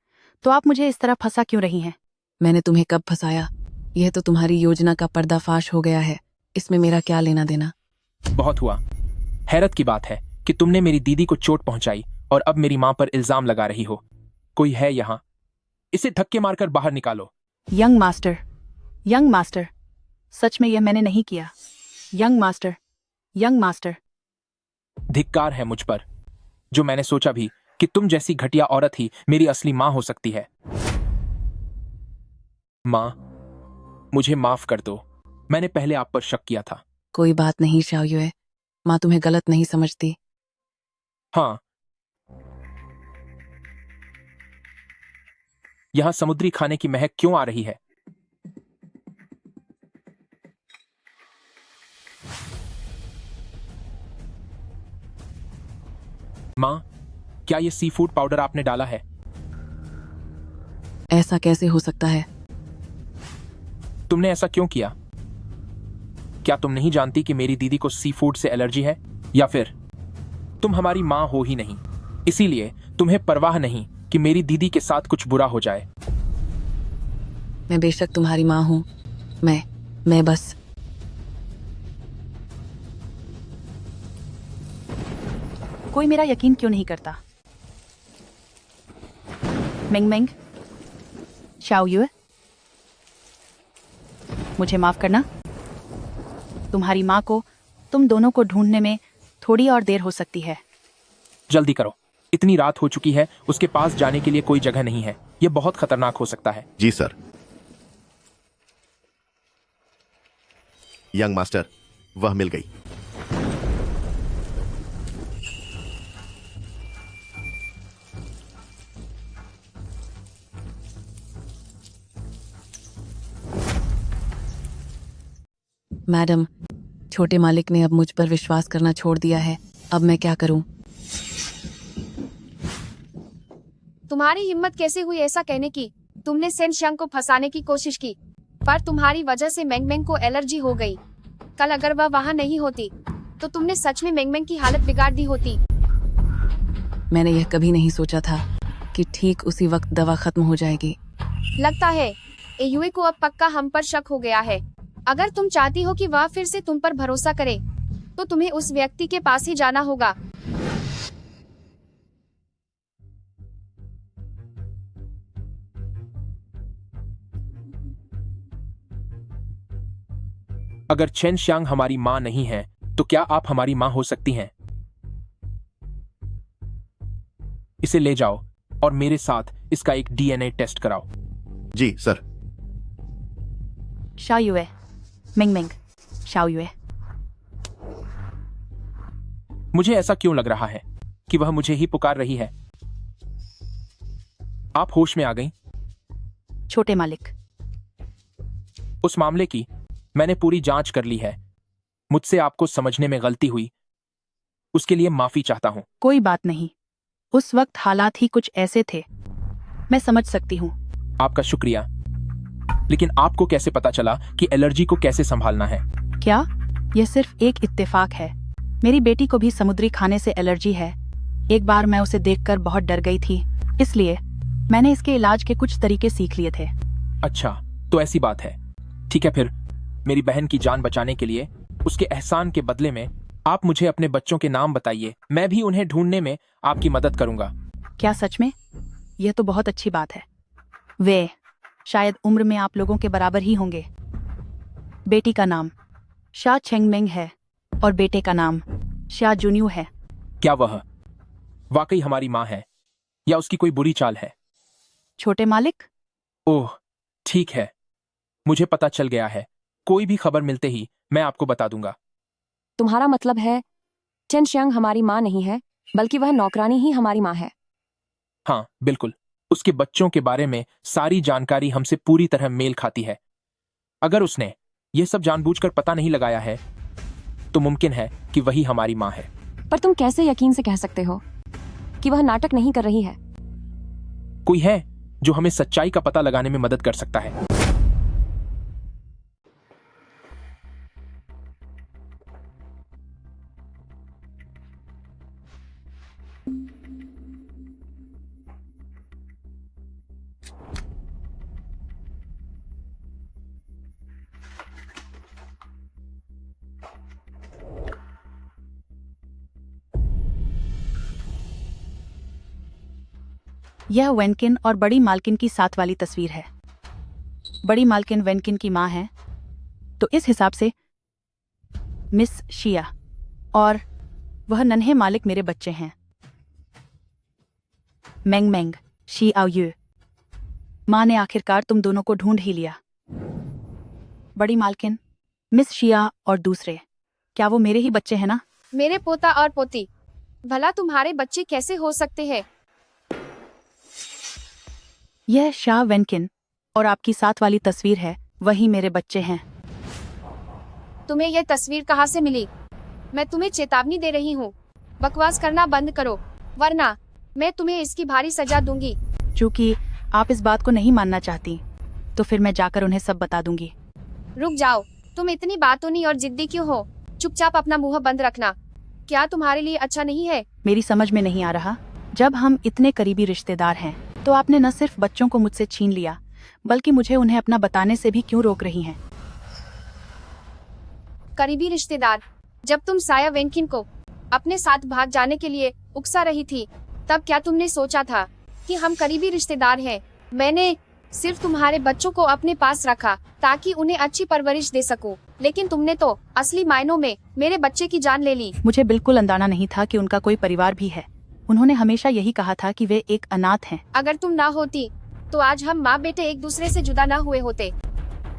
Speaker 4: तो आप मुझे इस तरह फंसा क्यों रही हैं?
Speaker 8: मैंने तुम्हें कब फंसाया? यह तो तुम्हारी योजना का पर्दाफाश हो गया है। इसमें मेरा क्या लेना देना?
Speaker 7: बहुत हुआ। हैरत की बात है कि तुमने मेरी दीदी को चोट पहुंचाई और अब मेरी मां पर इल्जाम लगा रही हो। कोई है यहाँ? इसे धक्के मारकर बाहर निकालो।
Speaker 4: यंग मास्टर, सच में यह मैंने नहीं किया। Young master.
Speaker 7: धिक्कार है मुझ पर, जो मैंने सोचा भी कि तुम जैसी घटिया औरत ही मेरी असली मां हो सकती है। मां, मुझे माफ कर दो। मैंने पहले आप पर शक किया था।
Speaker 8: कोई बात नहीं शाओ युए, माँ तुम्हें गलत नहीं समझती।
Speaker 7: हाँ, यहाँ समुद्री खाने की महक क्यों आ रही है? माँ, क्या ये सी फूड पाउडर आपने डाला है?
Speaker 4: ऐसा कैसे हो सकता है?
Speaker 7: तुमने ऐसा क्यों किया? क्या तुम नहीं जानती कि मेरी दीदी को सी फूड से एलर्जी है? या फिर तुम हमारी माँ हो ही नहीं, इसीलिए तुम्हें परवाह नहीं कि मेरी दीदी के साथ कुछ बुरा हो जाए?
Speaker 4: मैं बेशक तुम्हारी माँ हूँ, मैं बस कोई मेरा यकीन क्यों नहीं करता? मेंग मेंग, शाओ यू, मुझे माफ करना। तुम्हारी माँ को तुम दोनों को ढूंढने में थोड़ी और देर हो सकती है।
Speaker 7: जल्दी करो, इतनी रात हो चुकी है, उसके पास जाने के लिए कोई जगह नहीं है। यह बहुत खतरनाक हो सकता है।
Speaker 6: जी सर। यंग मास्टर, वह मिल गई।
Speaker 4: मैडम, छोटे मालिक ने अब मुझ पर विश्वास करना छोड़ दिया है। अब मैं क्या करूं?
Speaker 2: तुम्हारी हिम्मत कैसे हुई ऐसा कहने की? तुमने सेन शंग को फंसाने की कोशिश की, पर तुम्हारी वजह से मेंग मेंग को एलर्जी हो गई। कल अगर वह वहाँ नहीं होती तो तुमने सच में मेंग मेंग की हालत बिगाड़ दी होती।
Speaker 4: मैंने यह कभी नहीं सोचा था कि ठीक उसी वक्त दवा खत्म हो जाएगी।
Speaker 2: लगता है एयुए को अब पक्का हम पर शक हो गया है। अगर तुम चाहती हो कि वह फिर से तुम पर भरोसा करे तो तुम्हें उस व्यक्ति के पास ही जाना होगा।
Speaker 7: अगर चेन श्यांग हमारी माँ नहीं है तो क्या आप हमारी माँ हो सकती हैं? इसे ले जाओ और मेरे साथ इसका एक डीएनए टेस्ट कराओ।
Speaker 6: जी sir.
Speaker 4: Xiao Yue, Ming Ming, Xiao Yue.
Speaker 7: मुझे ऐसा क्यों लग रहा है कि वह मुझे ही पुकार रही है? आप होश में आ गईं?
Speaker 4: छोटे मालिक,
Speaker 7: उस मामले की मैंने पूरी जांच कर ली है। मुझसे आपको समझने में गलती हुई, उसके लिए माफी चाहता हूं।
Speaker 4: कोई बात नहीं, उस वक्त हालात ही कुछ ऐसे थे, मैं समझ सकती हूँ।
Speaker 7: आपका शुक्रिया। लेकिन आपको कैसे पता चला कि एलर्जी को कैसे संभालना है?
Speaker 4: क्या यह सिर्फ एक इत्तेफाक है? मेरी बेटी को भी समुद्री खाने से एलर्जी है। एक बार मैं उसे देखकर बहुत डर गई थी, इसलिए मैंने इसके इलाज के कुछ तरीके सीख लिए थे।
Speaker 7: अच्छा, तो ऐसी बात है। ठीक है, फिर मेरी बहन की जान बचाने के लिए उसके एहसान के बदले में आप मुझे अपने बच्चों के नाम बताइए। मैं भी उन्हें ढूंढने में आपकी मदद करूंगा।
Speaker 4: क्या सच में? यह तो बहुत अच्छी बात है। वे शायद उम्र में आप लोगों के बराबर ही होंगे। बेटी का नाम शा चेंगमेंग है और बेटे का नाम शा जुन्यू है।
Speaker 7: क्या वह वाकई हमारी माँ है या उसकी कोई बुरी चाल है?
Speaker 4: छोटे मालिक,
Speaker 7: ओह ठीक है, मुझे पता चल गया है। कोई भी खबर मिलते ही मैं आपको बता दूंगा।
Speaker 8: तुम्हारा मतलब है चेन श्यांग हमारी माँ नहीं है, बल्कि वह नौकरानी ही हमारी माँ है?
Speaker 7: हाँ बिल्कुल, उसके बच्चों के बारे में सारी जानकारी हमसे पूरी तरह मेल खाती है। अगर उसने यह सब जानबूझकर पता नहीं लगाया है तो मुमकिन है कि वही हमारी माँ है।
Speaker 8: पर तुम कैसे यकीन से कह सकते हो कि वह नाटक नहीं कर रही है?
Speaker 7: कोई है जो हमें सच्चाई का पता लगाने में मदद कर सकता है।
Speaker 4: यह वेनकिन और बड़ी मालकिन की साथ वाली तस्वीर है। बड़ी मालकिन वेनकिन की माँ है, तो इस हिसाब से मिस शिया और वह नन्हे मालिक मेरे बच्चे हैं, मेंग मेंग, शी आओ यू। माँ ने आखिरकार तुम दोनों को ढूंढ ही लिया। बड़ी मालकिन, मिस शिया और दूसरे, क्या वो मेरे ही बच्चे हैं ना?
Speaker 2: मेरे पोता और पोती। भला तुम्हारे बच्चे कैसे हो सकते हैं?
Speaker 4: यह शाह वेनकिन और आपकी साथ वाली तस्वीर है, वही मेरे बच्चे हैं।
Speaker 2: तुम्हें यह तस्वीर कहाँ से मिली? मैं तुम्हें चेतावनी दे रही हूँ, बकवास करना बंद करो, वरना मैं तुम्हें इसकी भारी सजा दूंगी।
Speaker 4: चूंकि आप इस बात को नहीं मानना चाहती, तो फिर मैं जाकर उन्हें सब बता दूंगी।
Speaker 2: रुक जाओ, तुम इतनी बातूनी और जिद्दी क्यों हो? चुपचाप अपना मुंह बंद रखना। क्या तुम्हारे लिए अच्छा नहीं है?
Speaker 4: मेरी समझ में नहीं आ रहा। जब हम इतने करीबी रिश्तेदार हैं, तो आपने न सिर्फ बच्चों को मुझसे छीन लिया, बल्कि मुझे उन्हें अपना बताने से भी क्यों रोक रही हैं?
Speaker 2: करीबी रिश्तेदार? जब तुम साया वेनकिन को अपने साथ भाग जाने के लिए उकसा रही थी, तब क्या तुमने सोचा था कि हम करीबी रिश्तेदार हैं? मैंने सिर्फ तुम्हारे बच्चों को अपने पास रखा ताकि उन्हें अच्छी परवरिश दे सकूं, लेकिन तुमने तो असली मायनों में मेरे बच्चे की जान ले ली।
Speaker 4: मुझे बिल्कुल अंदाजा नहीं था कि उनका कोई परिवार भी है। उन्होंने हमेशा यही कहा था कि वे एक अनाथ हैं।
Speaker 2: अगर तुम ना होती, तो आज हम माँ बेटे एक दूसरे से जुदा ना हुए होते।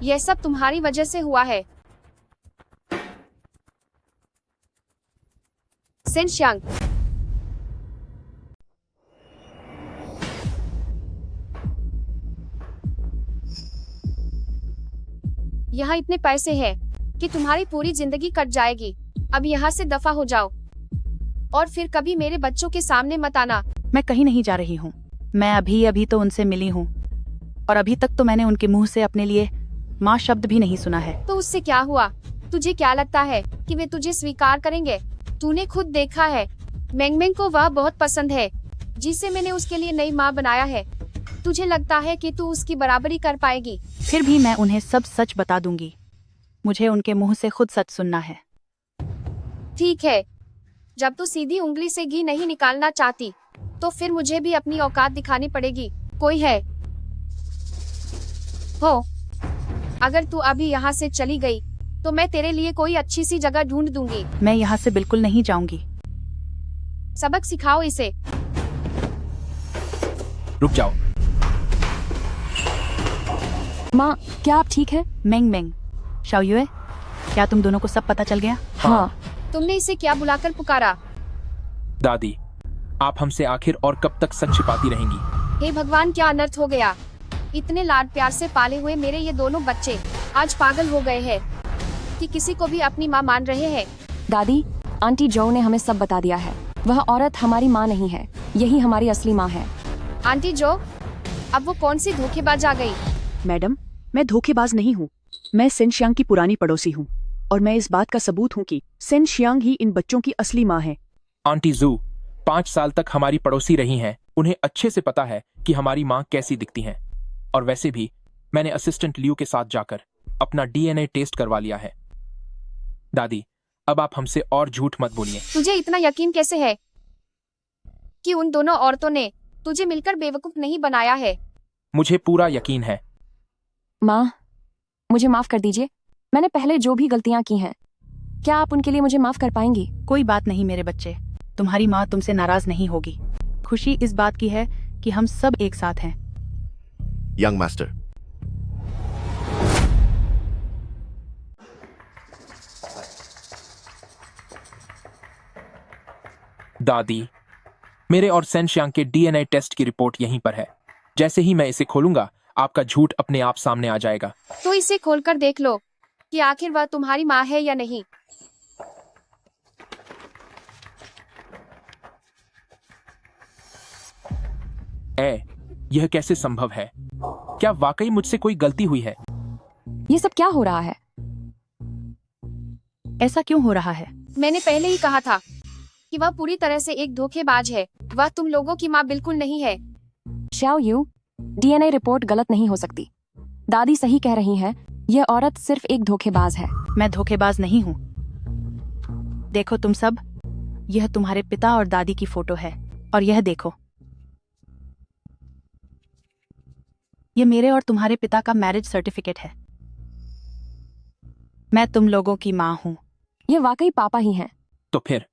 Speaker 2: यह सब तुम्हारी वजह से हुआ है। सेन श्यांग, यहाँ इतने पैसे हैं कि तुम्हारी पूरी जिंदगी कट जाएगी। अब यहाँ से दफा हो जाओ और फिर कभी मेरे बच्चों के सामने मत आना।
Speaker 4: मैं कहीं नहीं जा रही हूँ। मैं अभी तो उनसे मिली हूँ, और अभी तक तो मैंने उनके मुंह से अपने लिए माँ शब्द भी नहीं सुना है।
Speaker 2: तो उससे क्या हुआ? तुझे क्या लगता है कि वे तुझे स्वीकार करेंगे? तूने खुद देखा है, मेंगमेंग को वह बहुत पसंद है, जिसे मैंने उसके लिए नई माँ बनाया है। तुझे लगता है कि तू उसकी बराबरी कर पाएगी?
Speaker 4: फिर भी मैं उन्हें सब सच बता दूंगी। मुझे उनके मुंह से खुद सच सुनना है।
Speaker 2: ठीक है, जब तू सीधी उंगली से घी नहीं निकालना चाहती, तो फिर मुझे भी अपनी औकात दिखानी पड़ेगी। कोई है? हो, अगर तू अभी यहाँ से चली गई, तो मैं तेरे लिए कोई अच्छी सी जगह ढूंढ दूंगी।
Speaker 4: मैं यहाँ से बिल्कुल नहीं जाऊंगी।
Speaker 2: सबक सिखाओ इसे।
Speaker 7: रुक जाओ।
Speaker 8: माँ, क्या आप ठीक है?
Speaker 4: मेंग शाओयुए, क्या तुम दोनों को सब पता चल गया?
Speaker 8: हाँ।
Speaker 2: तुमने इसे क्या बुलाकर पुकारा?
Speaker 7: दादी, आप हमसे आखिर और कब तक सच छिपाती रहेंगी?
Speaker 2: हे भगवान, क्या अनर्थ हो गया। इतने लाड प्यार से पाले हुए मेरे ये दोनों बच्चे आज पागल हो गए हैं कि किसी को भी अपनी माँ मान रहे हैं।
Speaker 8: दादी, आंटी जो ने हमें सब बता दिया है। वह औरत हमारी माँ नहीं है, यही हमारी असली माँ है।
Speaker 2: आंटी जो, अब वो कौन सी धोखेबाज आ गई?
Speaker 12: मैडम, मैं धोखेबाज नहीं हूँ। मैं सेन शियांग की पुरानी पड़ोसी हूँ, और मैं इस बात का सबूत हूँ कि सेन शियांग ही इन बच्चों की असली माँ है।
Speaker 7: आंटी जू 5 साल तक हमारी पड़ोसी रही हैं। उन्हें अच्छे से पता है कि हमारी माँ कैसी दिखती हैं। और वैसे भी मैंने असिस्टेंट लियू के साथ जाकर अपना डीएनए टेस्ट करवा लिया है। दादी, अब आप हमसे और झूठ मत बोलिए।
Speaker 2: तुझे इतना यकीन कैसे है कि उन दोनों औरतों ने तुझे मिलकर बेवकूफ नहीं बनाया है?
Speaker 7: मुझे पूरा यकीन है।
Speaker 8: माँ, मुझे माफ कर दीजिए। मैंने पहले जो भी गलतियाँ की हैं, क्या आप उनके लिए मुझे माफ कर पाएंगी?
Speaker 4: कोई बात नहीं मेरे बच्चे, तुम्हारी माँ तुमसे नाराज नहीं होगी। खुशी इस बात की है कि हम सब एक साथ हैं।
Speaker 6: यंग मास्टर,
Speaker 7: दादी, मेरे और सेन शियांग के डीएनए टेस्ट की रिपोर्ट यहीं पर है। जैसे ही मैं इसे खोलूंगा, आपका झूठ अपने आप सामने आ जाएगा।
Speaker 2: तो इसे खोलकर देख लो कि आखिर वह तुम्हारी माँ है या नहीं।
Speaker 7: यह कैसे संभव है? क्या वाकई मुझसे कोई गलती हुई है?
Speaker 8: ये सब क्या हो रहा है?
Speaker 4: ऐसा क्यों हो रहा है?
Speaker 2: मैंने पहले ही कहा था कि वह पूरी तरह से एक धोखेबाज है। वह तुम लोगों की माँ बिल्कुल नहीं है।
Speaker 8: शाओयू, डीएनए रिपोर्ट गलत नहीं हो सकती। दादी सही कह रही हैं, यह औरत सिर्फ एक धोखेबाज है।
Speaker 4: मैं धोखेबाज नहीं हूँ। देखो तुम सब, यह तुम्हारे पिता और दादी की फोटो है, और यह देखो, यह मेरे और तुम्हारे पिता का मैरिज सर्टिफिकेट है। मैं तुम लोगों की माँ हूँ।
Speaker 8: ये वाकई पापा ही हैं।
Speaker 7: तो फिर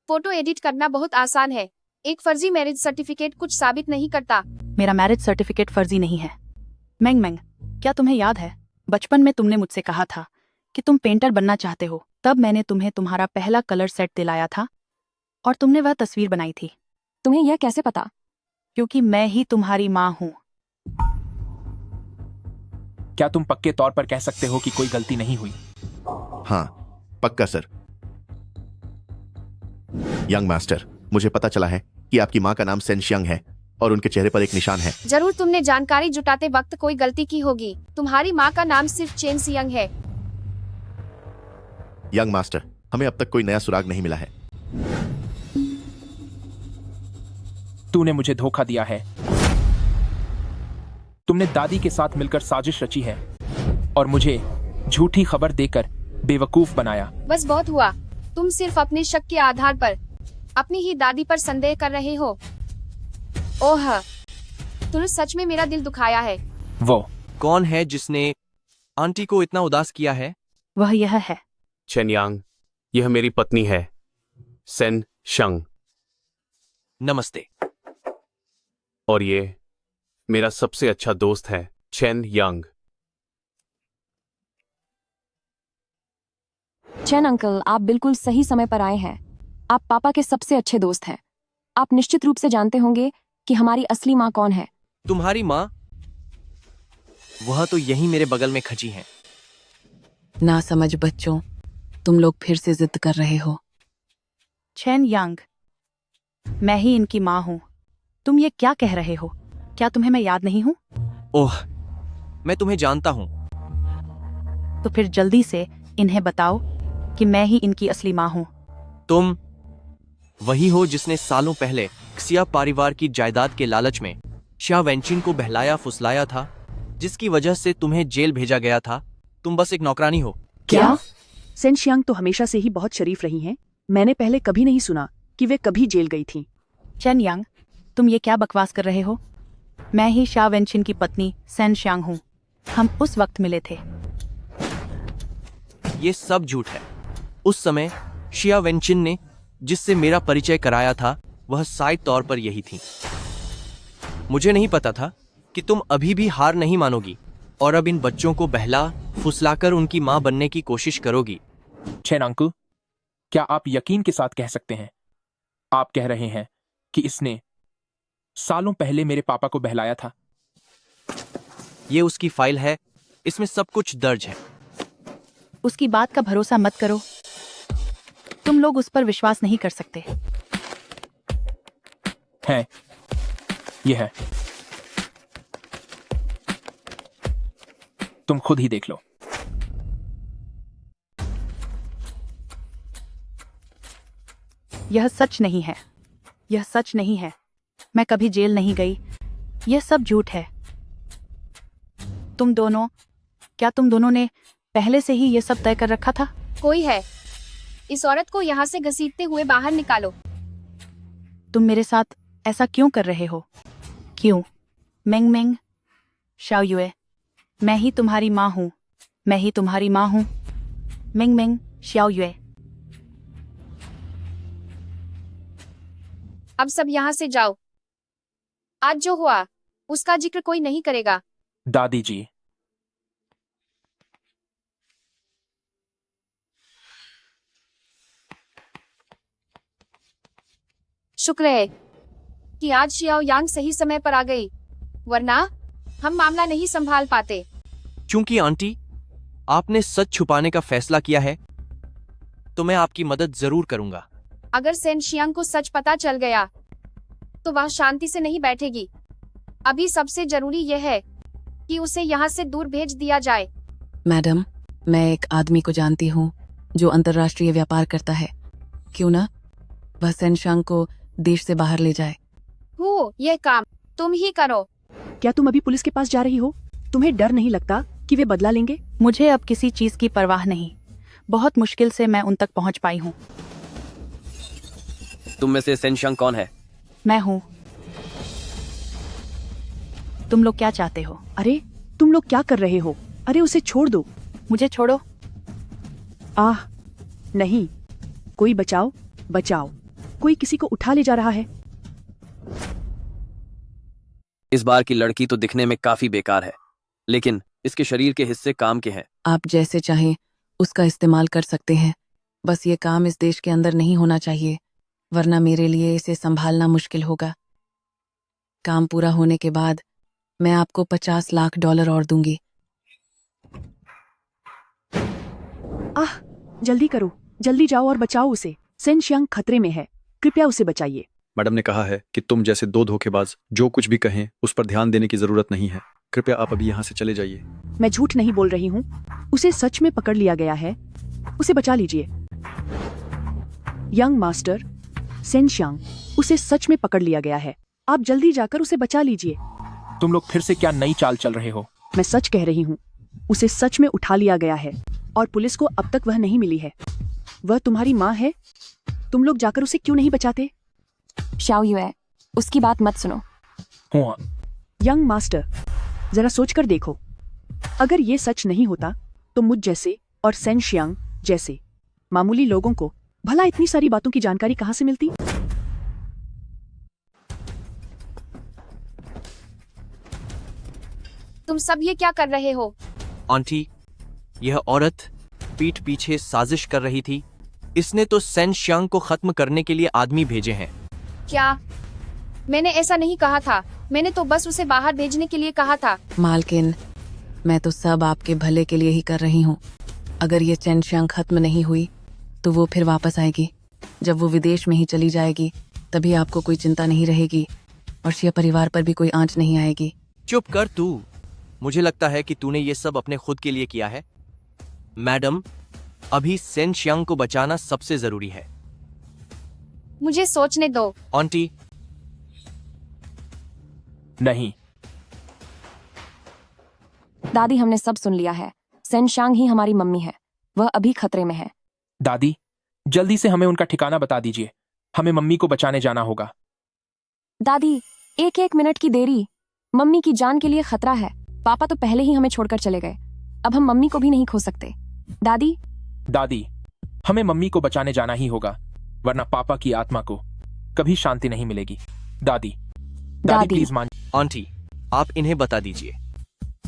Speaker 2: फोटो एडिट करना बहुत आसान है। एक फर्जी मैरिज सर्टिफिकेट कुछ साबित नहीं करता।
Speaker 4: मेरा मैरिज सर्टिफिकेट फर्जी नहीं है। मेंग, क्या तुम्हें याद है, बचपन में तुमने मुझसे कहा था कि तुम पेंटर बनना चाहते हो। तब मैंने तुम्हें तुम्हारा पहला कलर सेट दिलाया था, और तुमने वह तस्वीर बनाई थी।
Speaker 8: तुम्हें यह कैसे पता?
Speaker 4: क्योंकि मैं ही तुम्हारी माँ हूँ।
Speaker 7: क्या तुम पक्के तौर पर कह सकते हो कि कोई गलती नहीं हुई?
Speaker 6: हाँ, पक्का सर। यंग मास्टर, मुझे पता चला है कि आपकी माँ का नाम सेन शियांग है और उनके चेहरे पर एक निशान है।
Speaker 2: जरूर तुमने जानकारी जुटाते वक्त कोई गलती की होगी। तुम्हारी माँ का नाम सिर्फ चेन सियंग है।
Speaker 6: यंग मास्टर, हमें अब तक कोई नया सुराग नहीं मिला है।
Speaker 7: तूने मुझे धोखा दिया है। तुमने दादी के साथ मिलकर साजिश रची है और मुझे झूठी खबर देकर बेवकूफ बनाया।
Speaker 2: बस बहुत हुआ। तुम सिर्फ अपने शक के आधार पर अपनी ही दादी पर संदेह कर रहे हो। ओह, तूने सच में मेरा दिल दुखाया है।
Speaker 7: वो
Speaker 13: कौन है जिसने आंटी को इतना उदास किया है?
Speaker 4: वह यह है।
Speaker 5: चेन यांग, यह मेरी पत्नी है, सेन शंग।
Speaker 13: नमस्ते।
Speaker 5: और ये मेरा सबसे अच्छा दोस्त है, चेन यांग।
Speaker 8: चेन अंकल, आप बिल्कुल सही समय पर आए हैं। आप पापा के सबसे अच्छे दोस्त हैं। आप निश्चित रूप से जानते होंगे कि हमारी असली माँ कौन है।
Speaker 13: तुम्हारी माँ? वह तो यहीं मेरे बगल में खची है।
Speaker 12: ना समझ बच्चों, तुम लोग फिर से जिद कर रहे हो।
Speaker 4: चेन यांग, मैं ही इनकी माँ हूँ। तुम ये क्या कह रहे हो? क्या तुम्हें मैं याद नहीं हूँ?
Speaker 13: ओह, मैं तुम्हें जानता हूँ।
Speaker 4: तो फिर जल्दी से इन्हें बताओ कि मैं ही इनकी असली माँ हूँ।
Speaker 13: तुम वही हो जिसने सालों पहले क्सिया परिवार की जायदाद के लालच में शिया वेंचिन को बहलाया फुसलाया था, जिसकी वजह से तुम्हें जेल भेजा गया था। तुम बस एक नौकरानी हो।
Speaker 12: क्या? सेन शियांग तो हमेशा से ही बहुत शरीफ रही हैं। मैंने पहले कभी नहीं सुना कि वे कभी जेल गई थीं।
Speaker 4: चेन यांग, तुम ये क्या बकवास कर रहे हो? मैं ही शा वेंचिन की पत्नी सेन शियांग हूँ। हम उस वक्त मिले थे।
Speaker 13: ये सब झूठ है। उस समय शिया वेंचिन ने जिससे मेरा परिचय कराया था, वह साइड तौर पर यही थी। मुझे नहीं पता था कि तुम अभी भी हार नहीं मानोगी और अब इन बच्चों को बहला फुसलाकर उनकी मां बनने की कोशिश करोगी।
Speaker 7: चेन अंकल, क्या आप यकीन के साथ कह सकते हैं, आप कह रहे हैं कि इसने सालों पहले मेरे पापा को बहलाया था?
Speaker 13: ये उसकी फाइल है, इसमें सब कुछ दर्ज है।
Speaker 4: उसकी बात का भरोसा मत करो। तुम लोग उस पर विश्वास नहीं कर सकते।
Speaker 7: है, ये है। तुम खुद ही देख लो।
Speaker 4: यह सच नहीं है। यह सच नहीं है। मैं कभी जेल नहीं गई। यह सब झूठ है। तुम दोनों ने पहले से ही ये सब तय कर रखा था?
Speaker 2: कोई है। इस औरत को यहाँ से घसीटते हुए बाहर निकालो।
Speaker 4: तुम मेरे साथ ऐसा क्यों कर रहे हो? क्यों? मेंग मेंग, शाओ युए, मैं ही तुम्हारी माँ हूँ। मैं ही तुम्हारी माँ हूँ। मेंग मेंग, शाओ युए।
Speaker 2: अब सब यहाँ से जाओ। आज जो हुआ उसका जिक्र कोई नहीं करेगा।
Speaker 7: दादी जी,
Speaker 2: शुक्र है कि आज शियाओ यांग सही समय पर आ गई, वरना हम मामला नहीं संभाल पाते।
Speaker 13: क्योंकि आंटी, आपने सच छुपाने का फैसला किया है, तो मैं आपकी मदद जरूर करूंगा।
Speaker 2: अगर सेन शियांग को सच पता चल गया तो वह शांति से नहीं बैठेगी। अभी सबसे जरूरी यह है कि उसे यहाँ से दूर भेज दिया जाए।
Speaker 12: मैडम, मैं एक आदमी को जानती हूँ जो अंतर्राष्ट्रीय व्यापार करता है। क्यों ना वह सेन शियांग को देश से बाहर ले जाए।
Speaker 2: यह काम तुम ही करो।
Speaker 12: क्या तुम अभी पुलिस के पास जा रही हो? तुम्हें डर नहीं लगता कि वे बदला लेंगे?
Speaker 4: मुझे अब किसी चीज की परवाह नहीं। बहुत मुश्किल से मैं उन तक पहुंच पाई हूँ।
Speaker 13: तुम में से सेन शियांग कौन है?
Speaker 4: मैं हूँ। तुम लोग क्या चाहते हो?
Speaker 12: अरे, तुम लोग क्या कर रहे हो? अरे उसे छोड़ दो।
Speaker 4: मुझे छोड़ो।
Speaker 12: आह, नहीं। कोई बचाओ, बचाओ। कोई किसी को उठा ले जा रहा है।
Speaker 13: इस बार की लड़की तो दिखने में काफी बेकार है, लेकिन इसके शरीर के हिस्से काम के हैं।
Speaker 12: आप जैसे चाहें उसका इस्तेमाल कर सकते हैं। बस ये काम इस देश के अंदर नहीं होना चाहिए, वरना मेरे लिए इसे संभालना मुश्किल होगा। काम पूरा होने के बाद मैं आपको $50 लाख और दूंगी। आह, जल्दी करो, जल्दी जाओ और बचाओ उसे। सेन शियांग खतरे में है, कृपया उसे बचाइए।
Speaker 14: मैडम ने कहा है कि तुम जैसे दो धोखेबाज जो कुछ भी कहें उस पर ध्यान देने की जरूरत नहीं है। कृपया आप अभी यहाँ से चले जाइए।
Speaker 12: मैं झूठ नहीं बोल रही हूँ, उसे सच में पकड़ लिया गया है, उसे बचा लीजिए। यंग मास्टर सेन शियांग, उसे सच में पकड़ लिया गया है, आप जल्दी जाकर उसे बचा लीजिए।
Speaker 7: तुम लोग फिर से क्या नई चाल चल रहे हो?
Speaker 12: मैं सच कह रही हूँ, उसे सच में उठा लिया गया है और पुलिस को अब तक वह नहीं मिली है। वह तुम्हारी माँ है, तुम लोग जाकर उसे क्यों नहीं बचाते?
Speaker 8: शाओ युए, उसकी बात मत सुनो।
Speaker 7: हुआ
Speaker 12: यंग मास्टर, जरा सोचकर देखो, अगर ये सच नहीं होता तो मुझ जैसे और सेन शियांग जैसे मामूली लोगों को भला इतनी सारी बातों की जानकारी कहाँ से मिलती?
Speaker 2: तुम सब ये क्या कर रहे हो?
Speaker 13: आंटी, यह औरत पीठ पीछे साजिश कर रही थी। इसने तो सेन शियांग को खत्म करने के लिए आदमी भेजे हैं।
Speaker 2: क्या? मैंने ऐसा नहीं कहा था, मैंने तो बस उसे बाहर भेजने के लिए कहा था।
Speaker 4: मालकिन, मैं तो सब आपके भले के लिए ही कर रही हूँ। अगर ये सेन शियांग खत्म नहीं हुई तो वो फिर वापस आएगी। जब वो विदेश में ही चली जाएगी तभी आपको कोई चिंता नहीं रहेगी और शिया परिवार पर भी कोई आंच नहीं आएगी।
Speaker 13: चुप कर तू। मुझे लगता है कि तूने ये सब अपने खुद के लिए किया है। मैडम, अभी सेन शियांग को बचाना सबसे जरूरी है।
Speaker 2: मुझे सोचने दो।
Speaker 13: आंटी,
Speaker 7: नहीं।
Speaker 8: दादी, हमने सब सुन लिया है। सेन शियांग ही हमारी मम्मी है, वह अभी खतरे में है।
Speaker 7: दादी, जल्दी से हमें उनका ठिकाना बता दीजिए, हमें मम्मी को बचाने जाना होगा।
Speaker 8: दादी, एक मिनट की देरी, मम्मी की जान के लिए खतरा है। पापा तो पहले ही हमें छोड़कर चले गए, अब हम मम्मी को भी नहीं खो सकते। दादी,
Speaker 7: हमें मम्मी को बचाने जाना ही होगा, वरना पापा की आत्मा को कभी शांति नहीं मिलेगी। दादी प्लीज मान।
Speaker 13: आंटी, आप इन्हें बता दीजिए।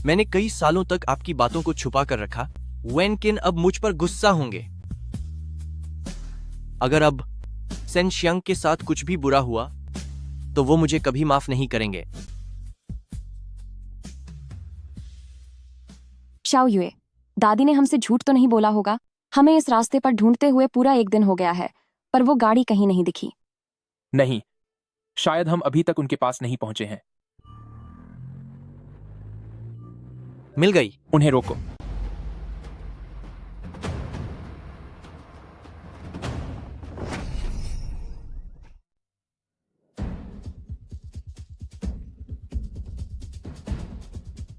Speaker 13: मैंने कई सालों तक आपकी बातों को छुपा कर रखा। वेन किन अब मुझ पर गुस्सा होंगे। अगर अब सेन शियांग के साथ कुछ भी बुरा हुआ तो वो मुझे कभी माफ नहीं करेंगे।
Speaker 8: शाओ युए, दादी ने हमसे झूठ तो नहीं बोला होगा? हमें इस रास्ते पर ढूंढते हुए पूरा 1 दिन हो गया है, पर वो गाड़ी कहीं नहीं दिखी।
Speaker 7: नहीं, शायद हम अभी तक उनके पास नहीं पहुंचे हैं।
Speaker 13: मिल गई।
Speaker 7: उन्हें रोको।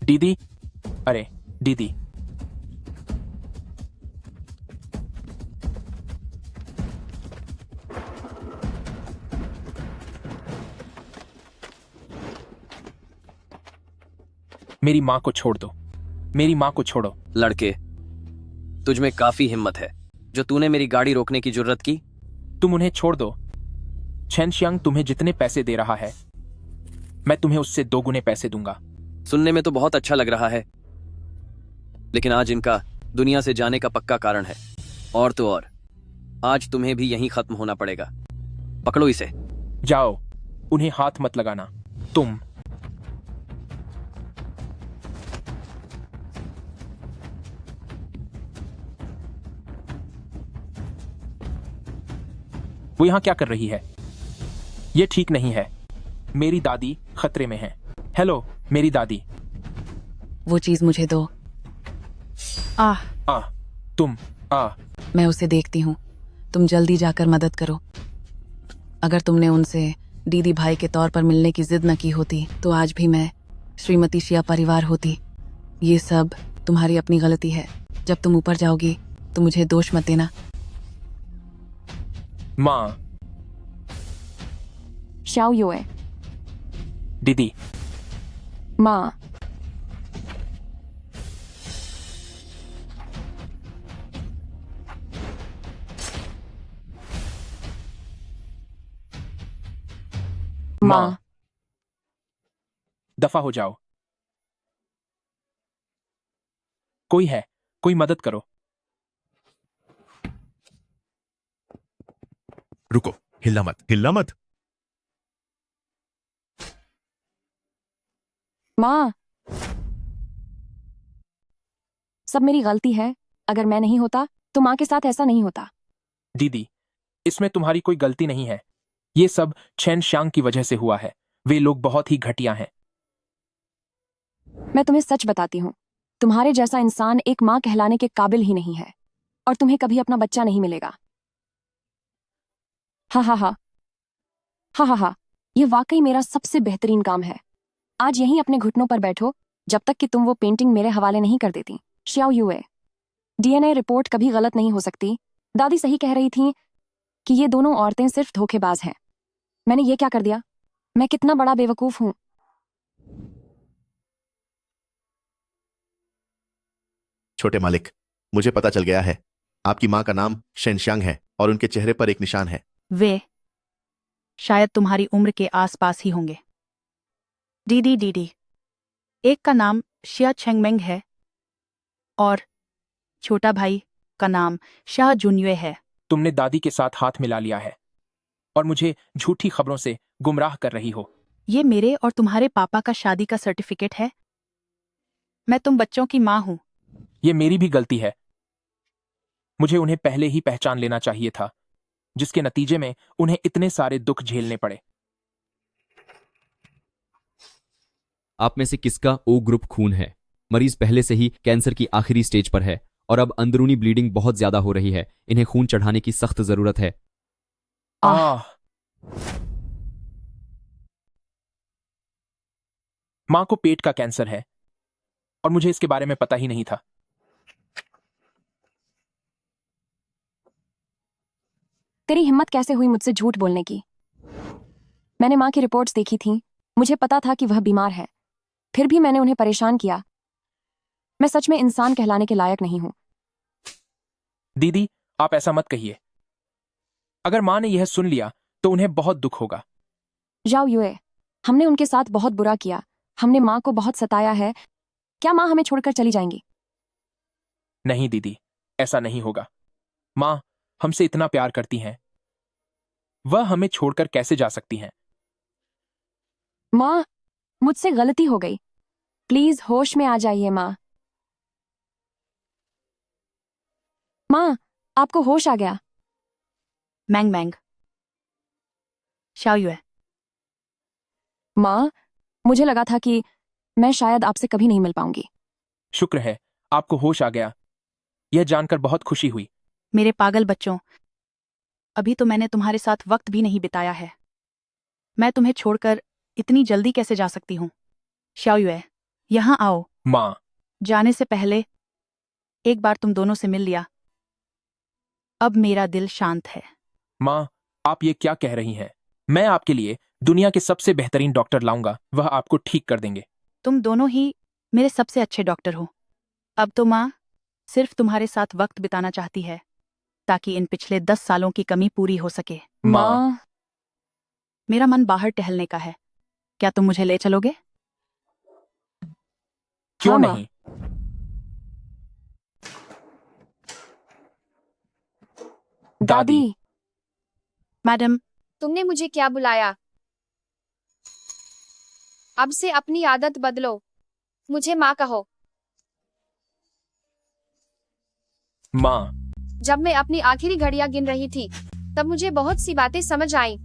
Speaker 7: दीदी, अरे दीदी, मेरी माँ को छोड़ दो, मेरी माँ को छोड़ो।
Speaker 15: लड़के, तुझ में काफी हिम्मत है जो तूने मेरी गाड़ी रोकने की जुर्रत की।
Speaker 7: तुम उन्हें छोड़ दो। सेन शियांग तुम्हें जितने पैसे दे रहा है, मैं तुम्हें उससे 2 गुने पैसे दूंगा।
Speaker 15: सुनने में तो बहुत अच्छा लग रहा है, लेकिन आज इनका दुनिया से जाने का पक्का कारण है। और तो और, आज तुम्हें भी यहीं खत्म होना पड़ेगा। पकड़ो इसे।
Speaker 7: जाओ, उन्हें हाथ मत लगाना। तुम वो यहां क्या कर रही है? ये ठीक नहीं है। मेरी दादी खतरे में है। हेलो मेरी दादी।
Speaker 4: वो चीज मुझे दो।
Speaker 7: तुम
Speaker 4: मैं उसे देखती हूँ, तुम जल्दी जाकर मदद करो। अगर तुमने उनसे दीदी भाई के तौर पर मिलने की जिद न की होती तो आज भी मैं श्रीमती शिया परिवार होती। ये सब तुम्हारी अपनी गलती है। जब तुम ऊपर जाओगी तो मुझे दोष मत देना।
Speaker 7: माँ।
Speaker 8: शाओ युए।
Speaker 7: दीदी।
Speaker 8: माँ।
Speaker 7: माँ। दफा हो जाओ। कोई है, कोई मदद करो।
Speaker 6: रुको, हिलना मत, हिलना मत।
Speaker 8: माँ, सब मेरी गलती है। अगर मैं नहीं होता तो माँ के साथ ऐसा नहीं होता।
Speaker 7: दीदी, इसमें तुम्हारी कोई गलती नहीं है। ये सब चेन श्यांग की वजह से हुआ है। वे लोग बहुत ही घटिया हैं।
Speaker 8: मैं तुम्हें सच बताती हूँ, तुम्हारे जैसा इंसान एक माँ कहलाने के काबिल ही नहीं है, और तुम्हें कभी अपना बच्चा नहीं मिलेगा। हा हा हा हा हा हा, ये वाकई मेरा सबसे बेहतरीन काम है। आज यहीं अपने घुटनों पर बैठो जब तक कि तुम वो पेंटिंग मेरे हवाले नहीं कर देती। श्याओ युए, डीएनए रिपोर्ट कभी गलत नहीं हो सकती। दादी सही कह रही थी कि ये दोनों औरतें सिर्फ धोखेबाज हैं। मैंने ये क्या कर दिया? मैं कितना बड़ा बेवकूफ हूं।
Speaker 6: छोटे मालिक, मुझे पता चल गया है। आपकी माँ का नाम शेनश्यांग है और उनके चेहरे पर एक निशान है।
Speaker 4: वे शायद तुम्हारी उम्र के आसपास ही होंगे। दीदी दीदी, एक का नाम शिया चेंगमेंग है और छोटा भाई का नाम शाह जुनयुए है।
Speaker 7: तुमने दादी के साथ हाथ मिला लिया है और मुझे झूठी खबरों से गुमराह कर रही हो।
Speaker 4: ये मेरे और तुम्हारे पापा का शादी का सर्टिफिकेट है। मैं तुम बच्चों की माँ हूं।
Speaker 7: ये मेरी भी गलती है। मुझे उन्हें पहले ही पहचान लेना चाहिए था, जिसके नतीजे में उन्हें इतने सारे दुख झेलने पड़े।
Speaker 16: आप में से किसका ओ ग्रुप खून है? मरीज पहले से ही कैंसर की आखिरी स्टेज पर है और अब अंदरूनी ब्लीडिंग बहुत ज्यादा हो रही है। इन्हें खून चढ़ाने की सख्त जरूरत है।
Speaker 7: मां को पेट का कैंसर है और मुझे इसके बारे में पता ही नहीं था।
Speaker 8: तेरी हिम्मत कैसे हुई मुझसे झूठ बोलने की? मैंने माँ की रिपोर्ट्स देखी थी। मुझे पता था कि वह बीमार है, फिर भी मैंने उन्हें परेशान किया। मैं सच में इंसान कहलाने के लायक नहीं हूं।
Speaker 7: दीदी, आप ऐसा मत कहिए। अगर माँ ने यह सुन लिया तो उन्हें बहुत दुख होगा।
Speaker 8: जाओ युए, हमने उनके साथ बहुत बुरा किया। हमने माँ को बहुत सताया है। क्या माँ हमें छोड़कर चली जाएंगी?
Speaker 7: नहीं दीदी, ऐसा नहीं होगा। माँ हमसे इतना प्यार करती हैं, वह हमें छोड़कर कैसे जा सकती हैं?
Speaker 8: माँ, मुझसे गलती हो गई। प्लीज होश में आ जाइए माँ। माँ, आपको होश आ गया?
Speaker 4: मैंग मैंग, शाओयुए।
Speaker 8: माँ, मुझे लगा था कि मैं शायद आपसे कभी नहीं मिल पाऊंगी।
Speaker 7: शुक्र है आपको होश आ गया। यह जानकर बहुत खुशी हुई।
Speaker 4: मेरे पागल बच्चों, अभी तो मैंने तुम्हारे साथ वक्त भी नहीं बिताया है। मैं तुम्हें छोड़कर इतनी जल्दी कैसे जा सकती हूँ? शाओयुए, यहाँ आओ।
Speaker 7: माँ,
Speaker 4: जाने से पहले एक बार तुम दोनों से मिल लिया। अब मेरा दिल शांत है।
Speaker 7: माँ, आप ये क्या कह रही हैं? मैं आपके लिए दुनिया के सबसे बेहतरीन डॉक्टर लाऊंगा, वह आपको ठीक कर देंगे।
Speaker 4: तुम दोनों ही मेरे सबसे अच्छे डॉक्टर हो। अब तो माँ सिर्फ तुम्हारे साथ वक्त बिताना चाहती है ताकि इन पिछले 10 सालों की कमी पूरी हो सके।
Speaker 8: माँ,
Speaker 4: मेरा मन बाहर टहलने का है। क्या तुम मुझे ले चलोगे?
Speaker 7: क्यों
Speaker 8: हाँ,
Speaker 7: नहीं?
Speaker 8: दादी।
Speaker 4: मैडम,
Speaker 2: तुमने मुझे क्या बुलाया? अब से अपनी आदत बदलो। मुझे माँ कहो।
Speaker 7: माँ,
Speaker 2: जब मैं अपनी आखिरी घड़ियां गिन रही थी तब मुझे बहुत सी बातें समझ आईं।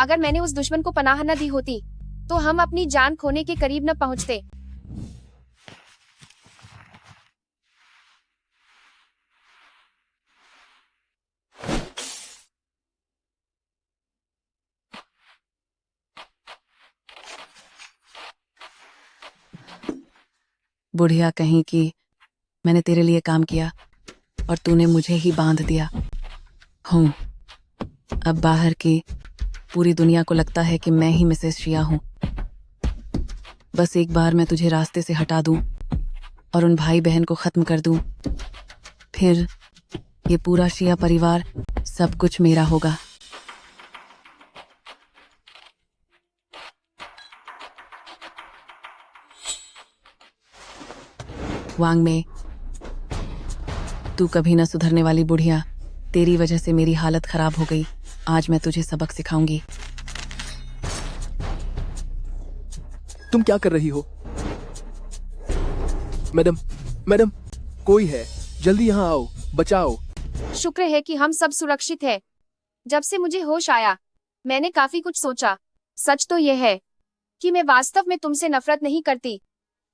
Speaker 2: अगर मैंने उस दुश्मन को पनाह न दी होती तो हम अपनी जान खोने के करीब न पहुंचते।
Speaker 17: बुढ़िया कहीं कि मैंने तेरे लिए काम किया और तूने मुझे ही बांध दिया। हूँ अब बाहर की पूरी दुनिया को लगता है कि मैं ही मिसेस शिया हूँ। बस एक बार मैं तुझे रास्ते से हटा दूं और उन भाई बहन को खत्म कर दूं, फिर ये पूरा शिया परिवार सब कुछ मेरा होगा। वांग में, तू कभी न सुधरने वाली बुढ़िया, तेरी वजह से मेरी हालत खराब हो गई। आज मैं तुझे सबक सिखाऊंगी।
Speaker 11: तुम क्या कर रही हो? मैडम, मैडम, कोई है, जल्दी यहाँ आओ, बचाओ।
Speaker 2: शुक्र है कि हम सब सुरक्षित है। जब से मुझे होश आया मैंने काफी कुछ सोचा। सच तो यह है कि मैं वास्तव में तुमसे नफरत नहीं करती।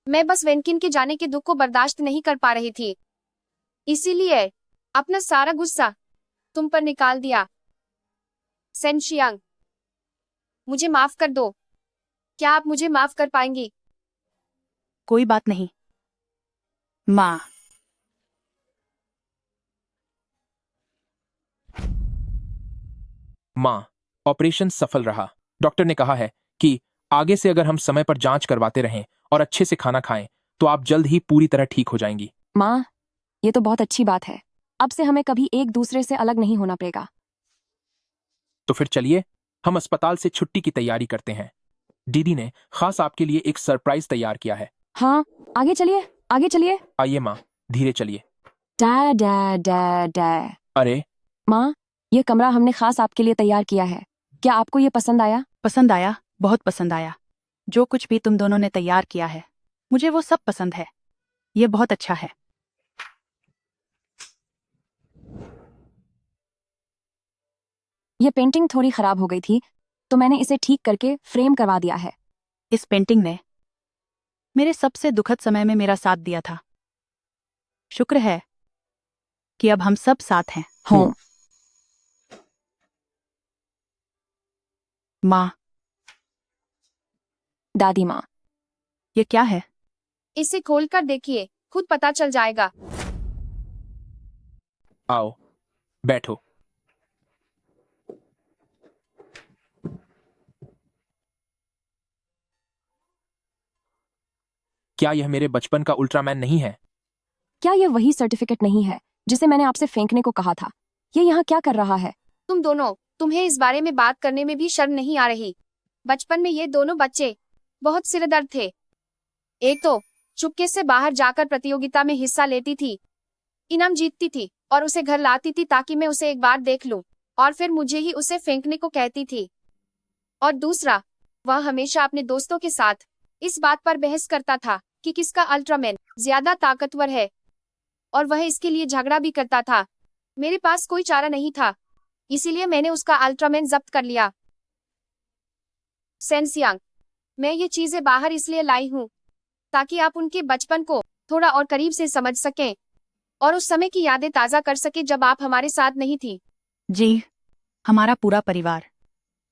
Speaker 2: मैं बस वेनकिन के जाने के दुख को बर्दाश्त नहीं कर पा रही थी, इसीलिए अपना सारा गुस्सा तुम पर निकाल दिया। सेन शियांग, मुझे माफ कर दो। क्या आप मुझे माफ कर पाएंगी?
Speaker 4: कोई बात नहीं माँ।
Speaker 7: माँ, ऑपरेशन सफल रहा। डॉक्टर ने कहा है कि आगे से अगर हम समय पर जांच करवाते रहें और अच्छे से खाना खाएं तो आप जल्द ही पूरी तरह ठीक हो जाएंगी।
Speaker 8: माँ, ये तो बहुत अच्छी बात है। अब से हमें कभी एक दूसरे से अलग नहीं होना पड़ेगा।
Speaker 7: तो फिर चलिए हम अस्पताल से छुट्टी की तैयारी करते हैं। दीदी ने खास आपके लिए एक सरप्राइज तैयार किया है।
Speaker 8: हाँ, आगे चलिए, आगे चलिए।
Speaker 7: आइए माँ, धीरे चलिए।
Speaker 8: डा डा डा डा।
Speaker 7: अरे
Speaker 8: माँ, ये कमरा हमने खास आपके लिए तैयार किया है। क्या आपको ये पसंद आया?
Speaker 4: पसंद आया, बहुत पसंद आया। जो कुछ भी तुम दोनों ने तैयार किया है मुझे वो सब पसंद है। ये बहुत अच्छा है।
Speaker 8: ये पेंटिंग थोड़ी खराब हो गई थी तो मैंने इसे ठीक करके फ्रेम करवा दिया है।
Speaker 4: इस पेंटिंग ने मेरे सबसे दुखद समय में मेरा साथ दिया था। शुक्र है कि अब हम सब साथ हैं।
Speaker 8: हाँ।
Speaker 4: माँ,
Speaker 8: दादी माँ,
Speaker 4: ये क्या है?
Speaker 2: इसे खोलकर देखिए, खुद पता चल जाएगा।
Speaker 7: आओ बैठो। क्या यह मेरे बचपन का अल्ट्रामैन नहीं है?
Speaker 8: क्या ये वही सर्टिफिकेट नहीं है जिसे मैंने आपसे फेंकने को कहा था? ये यहाँ क्या कर रहा है?
Speaker 2: तुम दोनों, तुम्हें इस बारे में बात करने में भी शर्म नहीं आ रही? बचपन में ये दोनों बच्चे बहुत सिरदर्द थे। एक तो चुपके से बाहर जाकर प्रतियोगिता में हिस्सा लेती थी, इनाम जीतती थी और उसे घर लाती थी ताकि मैं उसे एक बार देख लूं, और फिर मुझे ही उसे फेंकने को कहती थी। और दूसरा, वह हमेशा अपने दोस्तों के साथ इस बात पर बहस करता था कि किसका अल्ट्रामैन ज्यादा ताकतवर है, और वह इसके लिए झगड़ा भी करता था। मेरे पास कोई चारा नहीं था, इसीलिए मैंने उसका अल्ट्रामैन जब्त कर लिया। सेन शियांग, मैं ये चीजें बाहर इसलिए लाई हूँ ताकि आप उनके बचपन को थोड़ा और करीब से समझ सकें और उस समय की यादें ताजा कर सके जब आप हमारे साथ नहीं थी।
Speaker 4: जी, हमारा पूरा परिवार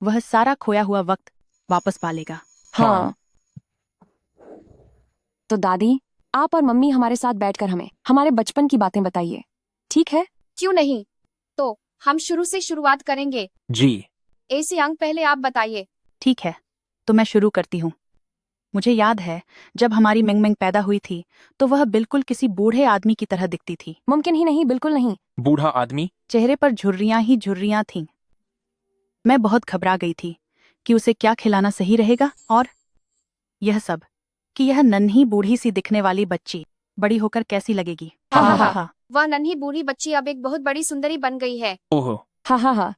Speaker 4: वह सारा खोया हुआ वक्त वापस पा लेगा।
Speaker 8: हाँ। तो दादी, आप और मम्मी हमारे साथ बैठकर हमें हमारे बचपन की बातें बताइए, ठीक है?
Speaker 2: क्यों नहीं, तो हम शुरू से शुरुआत करेंगे।
Speaker 7: जी।
Speaker 2: शियांग, पहले आप बताइए।
Speaker 4: ठीक है, तो मैं शुरू करती हूँ। मुझे याद है जब हमारी मेंगमेंग पैदा हुई थी तो वह बिल्कुल किसी बूढ़े आदमी की तरह दिखती थी।
Speaker 8: मुमकिन ही नहीं, बिल्कुल नहीं।
Speaker 7: बूढ़ा आदमी?
Speaker 4: चेहरे पर झुर्रियां ही झुर्रियां थीं। मैं बहुत घबरा गई थी कि उसे क्या खिलाना सही रहेगा, और यह सब कि यह नन्ही बूढ़ी सी दिखने वाली बच्ची बड़ी होकर कैसी लगेगी।
Speaker 2: हाँ। वह नन्ही बूढ़ी बच्ची अब एक बहुत बड़ी सुंदरी बन गई है।
Speaker 7: ओहो।
Speaker 8: हाँ हाँ हाँ।